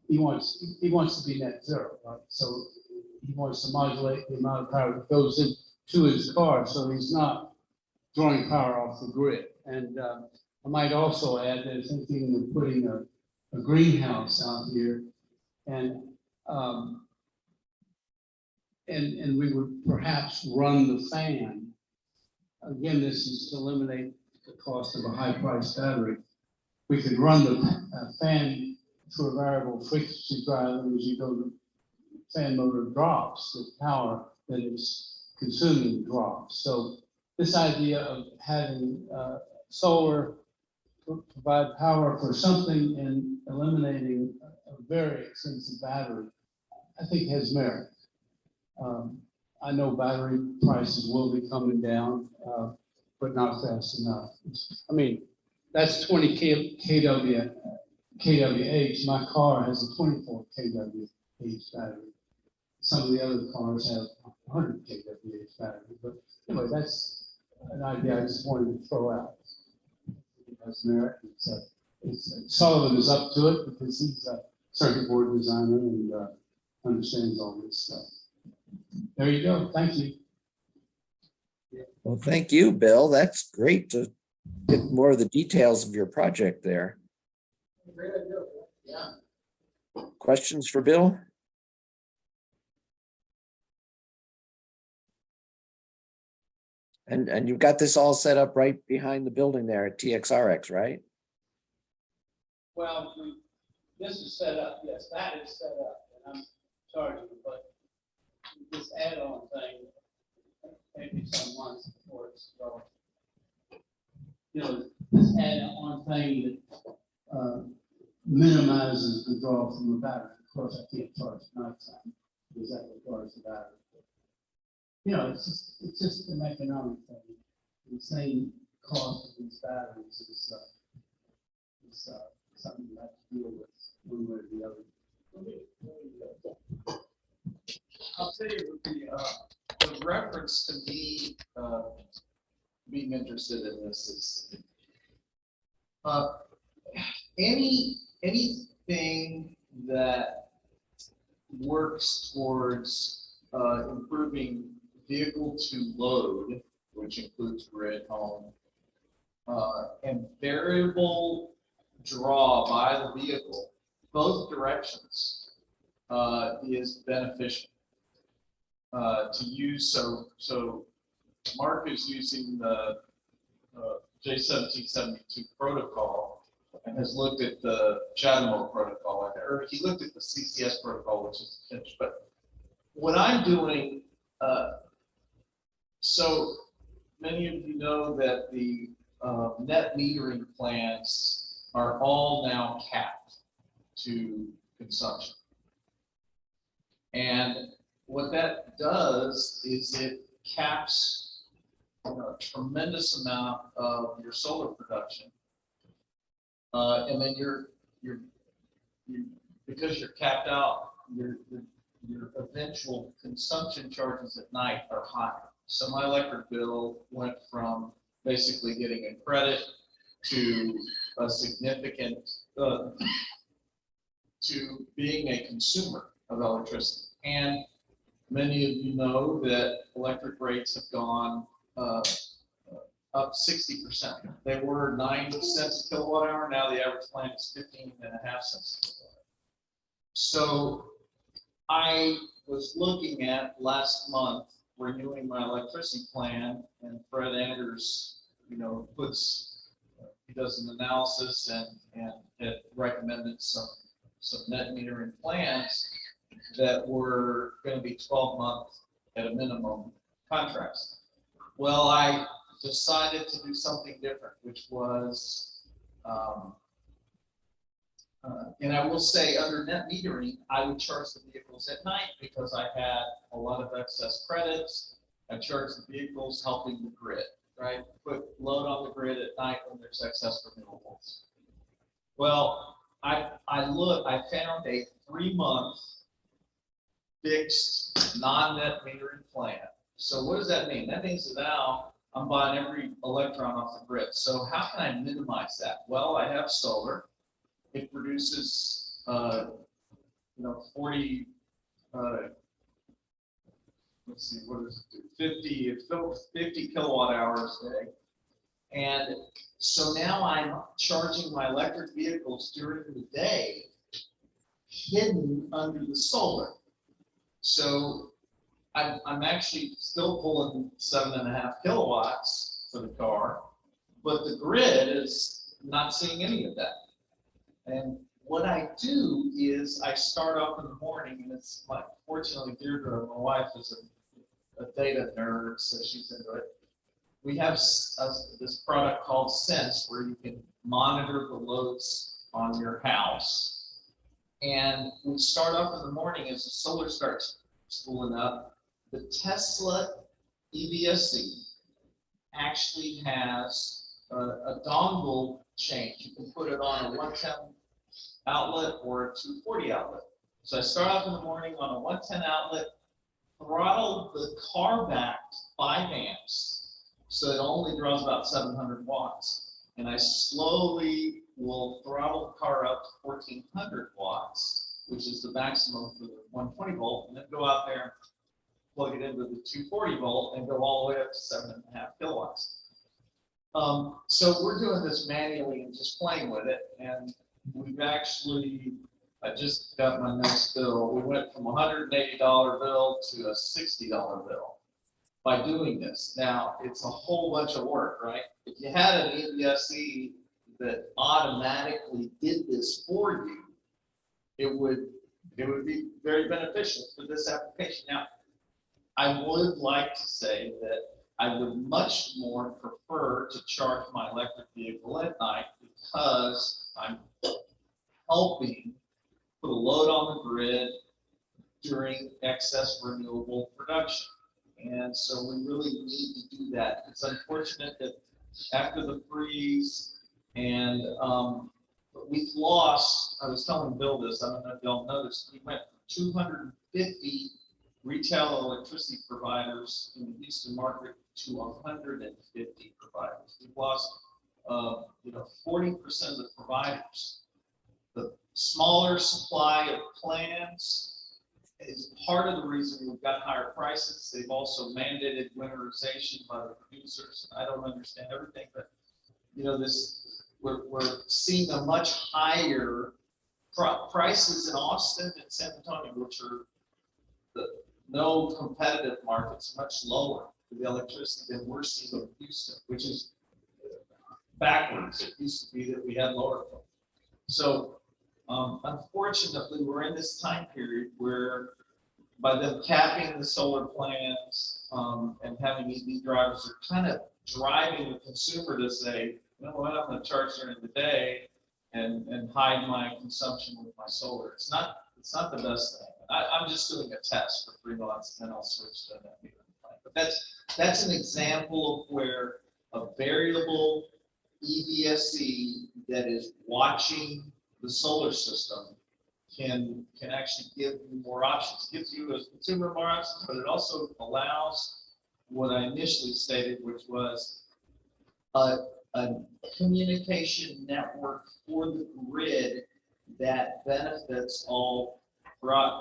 he wants to be net zero, right? So he wants to modulate the amount of power that goes into his car so he's not drawing power off the grid. And I might also add they're thinking of putting a greenhouse out here and we would perhaps run the fan. Again, this is to eliminate the cost of a high-priced battery. We could run the fan through a variable frequency drive, and as you go, the fan motor drops, the power that it's consuming drops. So this idea of having solar provide power for something and eliminating a very expensive battery, I think has merit. I know battery prices will be coming down, but not fast enough. I mean, that's 20 kWh. My car has a 24 kWh battery. Some of the other cars have 100 kWh battery. But anyway, that's an idea I just wanted to throw out. It has merit. Sullivan is up to it because he's a circuit board designer and understands all this stuff. There you go. Thank you. Well, thank you, Bill. That's great to get more of the details of your project there. Yeah. Questions for Bill? And you've got this all set up right behind the building there at TXRX, right? Well, this is set up. Yes, that is set up, and I'm charging. But this add-on thing, maybe some months before it's going. You know, this add-on thing that minimizes the draw from the battery. Of course, I can't charge at nighttime because that requires the battery. You know, it's just an economic thing. The same cost of these batteries is something you have to deal with one way or the other. I'll tell you, the reference to me being interested in this is anything that works towards improving vehicle to load, which includes grid, home, and variable draw by the vehicle, both directions, is beneficial to use. So Mark is using the J1772 protocol and has looked at the Chattanooga protocol, or he looked at the CCS protocol, which is finished. But what I'm doing, so many of you know that the net metering plants are all now capped to consumption. And what that does is it caps a tremendous amount of your solar production. And then you're because you're capped out, your eventual consumption charges at night are higher. So my electric bill went from basically getting a credit to a significant, to being a consumer of electricity. And many of you know that electric rates have gone up 60%. They were 9 cents a kilowatt hour. Now the average plan is 15.5 cents a kilowatt hour. So I was looking at last month renewing my electricity plan, and Fred Anders, you know, he does an analysis and it recommended some net metering plans that were going to be 12-month at a minimum contracts. Well, I decided to do something different, which was, and I will say under net metering, I would charge the vehicles at night because I had a lot of excess credits. I charge the vehicles helping the grid, right? Put load on the grid at night when there's excess renewables. Well, I found a 3-month fixed non-net metering plan. So what does that mean? That means that now I'm buying every electron off the grid. So how can I minimize that? Well, I have solar. It produces, 40, let's see, what does it do? 50 kilowatt hours a day. And so now I'm charging my electric vehicles during the day hidden under the solar. So I'm actually still pulling 7.5 kilowatts for the car, but the grid is not seeing any of that. And what I do is I start up in the morning, and it's like, fortunately, Deirdre, my wife, is a data nerd, so she's into it. We have this product called Sense, where you can monitor the loads on your house. And we start up in the morning as the solar starts spooling up. The Tesla EVA actually has a dongle change. You can put it on a 110 outlet or a 240 outlet. So I start off in the morning on a 110 outlet, throttle the car back 5 amps, so it only draws about 700 watts. And I slowly will throttle the car up to 1400 watts, which is the maximum for the 120 volt, and then go out there, plug it into the 240 volt, and go all the way up to 7.5 kilowatts. So we're doing this manually and just playing with it, and we've actually, I just got my next bill. We went from a $180 bill to a $60 bill by doing this. Now, it's a whole bunch of work, right? If you had an EVSE that automatically did this for you, it would be very beneficial for this application. Now, I would like to say that I would much more prefer to charge my electric vehicle at night because I'm helping put a load on the grid during excess renewable production. And so we really need to do that. It's unfortunate that after the freeze and we've lost, I was telling Bill this, I don't know if y'all noticed, we went from 250 retail electricity providers in the Houston market to 150 providers. We've lost 40% of the providers. The smaller supply of plans is part of the reason we've got higher prices. They've also mandated winterization by the producers. I don't understand everything, but we're seeing a much higher prices in Austin and San Antonio, which are the no competitive markets, much lower for the electricity than we're seeing in Houston, which is backwards. It used to be that we had lower. So unfortunately, we're in this time period where by them capping the solar plans and having EV drivers, are kind of driving the consumer to say, you know what, I'm going to charge during the day and hide my consumption with my solar. It's not the best thing. I'm just doing a test for 3 months and then I'll switch to that meter. But that's an example of where a variable EVSE that is watching the solar system can actually give you more options. It gives you as a consumer more options, but it also allows what I initially stated, which was a communication network for the grid that benefits all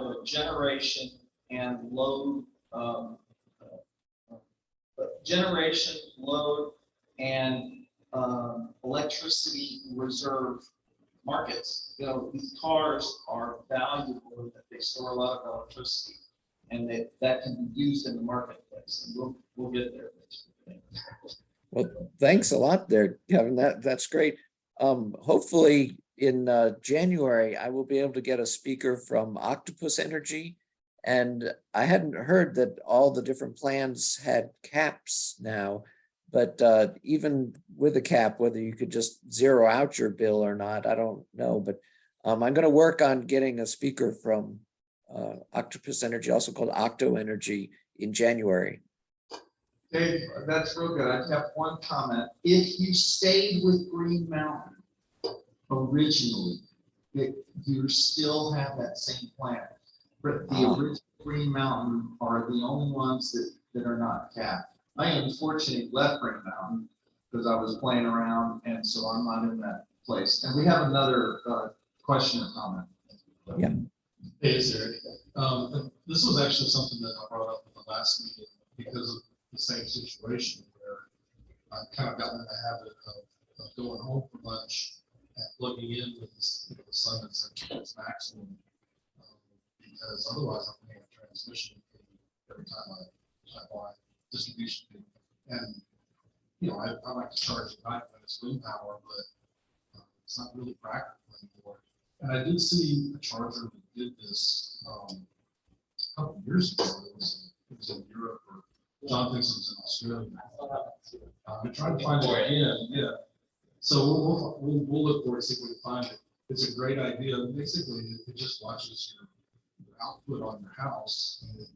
generation and load, and electricity reserve markets. These cars are valuable in that they store a lot of electricity, and that can be used in the marketplace. And we'll get there. Well, thanks a lot there, Kevin. That's great. Hopefully in January, I will be able to get a speaker from Octopus Energy. And I hadn't heard that all the different plans had caps now, but even with a cap, whether you could just zero out your bill or not, I don't know. But I'm going to work on getting a speaker from Octopus Energy, also called Octo Energy, in January. Dave, that's real good. I have one comment. If you stayed with Green Mountain originally, you still have that same plan. But the original Green Mountain are the only ones that are not capped. I unfortunately left Green Mountain because I was playing around, and so I'm not in that place. And we have another question or comment. Yeah. Hey, is there anything? This was actually something that I brought up in the last meeting because of the same situation where I've kind of gotten in the habit of going home for lunch and plugging in with the sun that's at its maximum, because otherwise I'm paying a transmission fee every time I buy distribution fee. And I like to charge at night when it's wind power, but it's not really practical anymore. And I did see a charger that did this a couple of years ago. It was in Europe, or John thinks it was in Australia. I'm trying to find it again. Yeah. So we'll look for it, see if we can find it. It's a great idea. Basically, it just watches your output on your house and it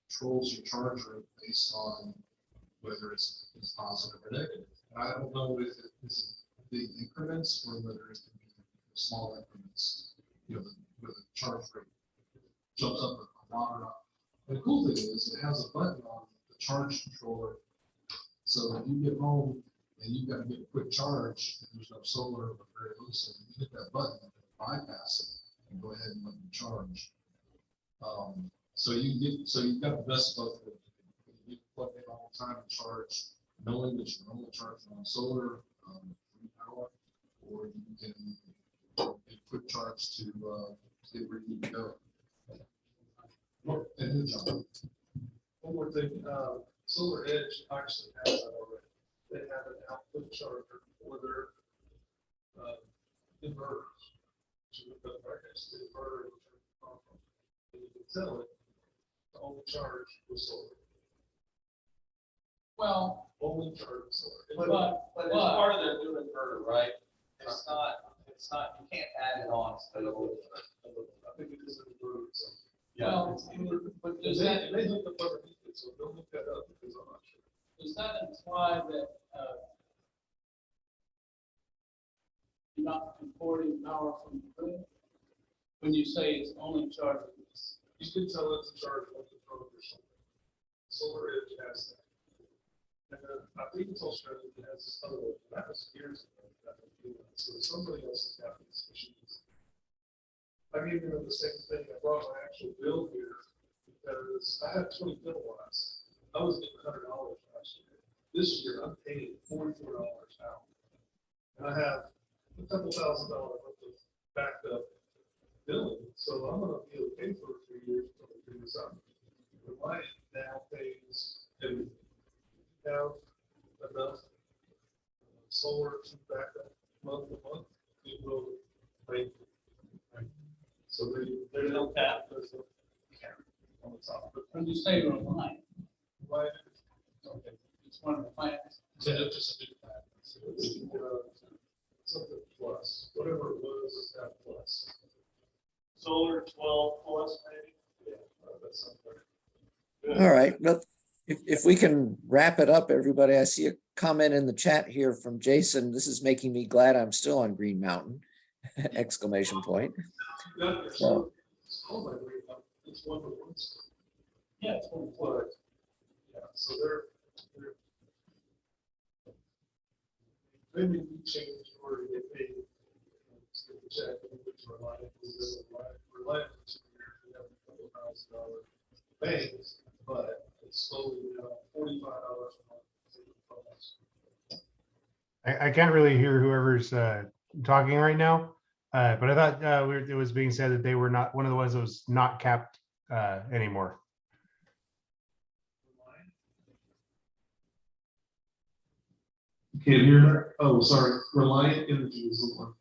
controls your charge rate based on whether it's positive or negative. And I don't know if it is big increments or whether it can be small increments. Where the charge rate jumps up a lot or not. And the cool thing is it has a button on the charge controller. So if you get home and you've got to get a quick charge, and there's no solar or very low solar, you hit that button and bypass it and go ahead and let you charge. So you've got the best of both worlds. You can plug in all the time and charge, knowing that you're only charging on solar, free power, or you can get a quick charge to get where you need to go. And John. One more thing, Solar Edge actually has that already. They have an output charger for their inverters. So we've got right next to the inverter, and you can tell it to only charge with solar. Well, Only charge with solar. but it's part of their new inverter, right? It's not, you can't add it on. I think it is an inverter. So. Well, but does that, They hook up underneath it, so they'll look that up because I'm not sure. Does that imply that you're not importing power from the grid? When you say it's only charging? You can tell it to charge one control or something. Solar Edge has that. And then I think it's Australia that has this other one. That was years ago. So somebody else has got these machines. I gave them the same thing. I brought my actual bill here because I had 20 kilowatts. I was getting $100 last year. This year I'm paying $44 out. And I have a couple $1,000 worth of backed up billing. So I'm gonna be okay for 3 years until we figure this out. But my now pays everything. Have enough solar to back up month to month, it will make it. Right? So there's no cap. There's no cap on the top. But When you say online, why? okay, it's one of the plans. So it's just a new plan. So it's, something plus, whatever it was, it's that plus. Solar 12 plus maybe? Yeah, that's something. All right, well, if we can wrap it up, everybody, I see a comment in the chat here from Jason. This is making me glad I'm still on Green Mountain, exclamation point. So, Oh, my God, it's one to one. Yeah, it's one Flood. Yeah, so they're they may be changed or they pay. Get the check and which Reliant is Reliant for 2 years, we have a couple $1,000 banks, but it's slowly $45 a month. I can't really hear whoever's talking right now, but I thought it was being said that they were not one of the ones that was not capped anymore. Can't hear. Oh, sorry. Reliant Energy is the one.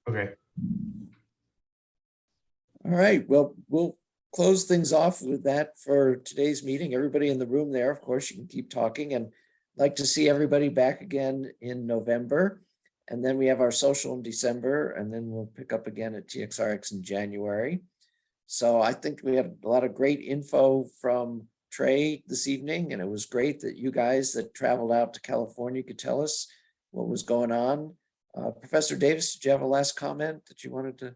Okay. all right, well, we'll close things off with that for today's meeting. Everybody in the room there, of course, you can keep talking, and like to see everybody back again in November. And then we have our social in December, and then we'll pick up again at TXRX in January. So I think we had a lot of great info from Trae this evening, and it was great that you guys that traveled out to California could tell us what was going on. Professor Davis, did you have a last comment that you wanted to?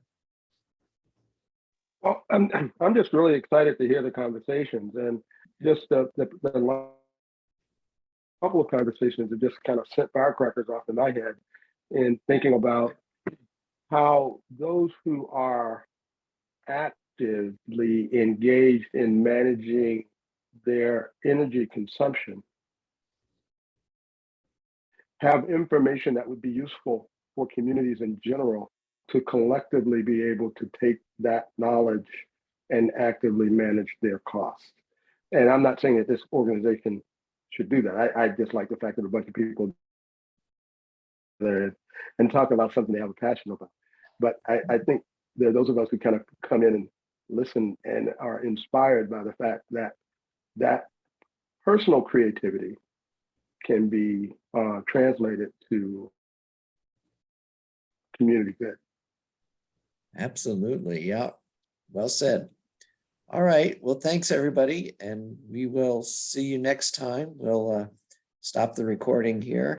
Well, I'm just really excited to hear the conversations, and just the couple of conversations that just kind of sent firecrackers off in my head in thinking about how those who are actively engaged in managing their energy consumption have information that would be useful for communities in general to collectively be able to take that knowledge and actively manage their costs. And I'm not saying that this organization should do that. I just like the fact that a bunch of people there and talk about something they have a passion about. But I think there are those of us who kind of come in and listen and are inspired by the fact that that personal creativity can be translated to community good. Absolutely, yeah. Well said. All right, well, thanks, everybody, and we will see you next time. We'll stop the recording here.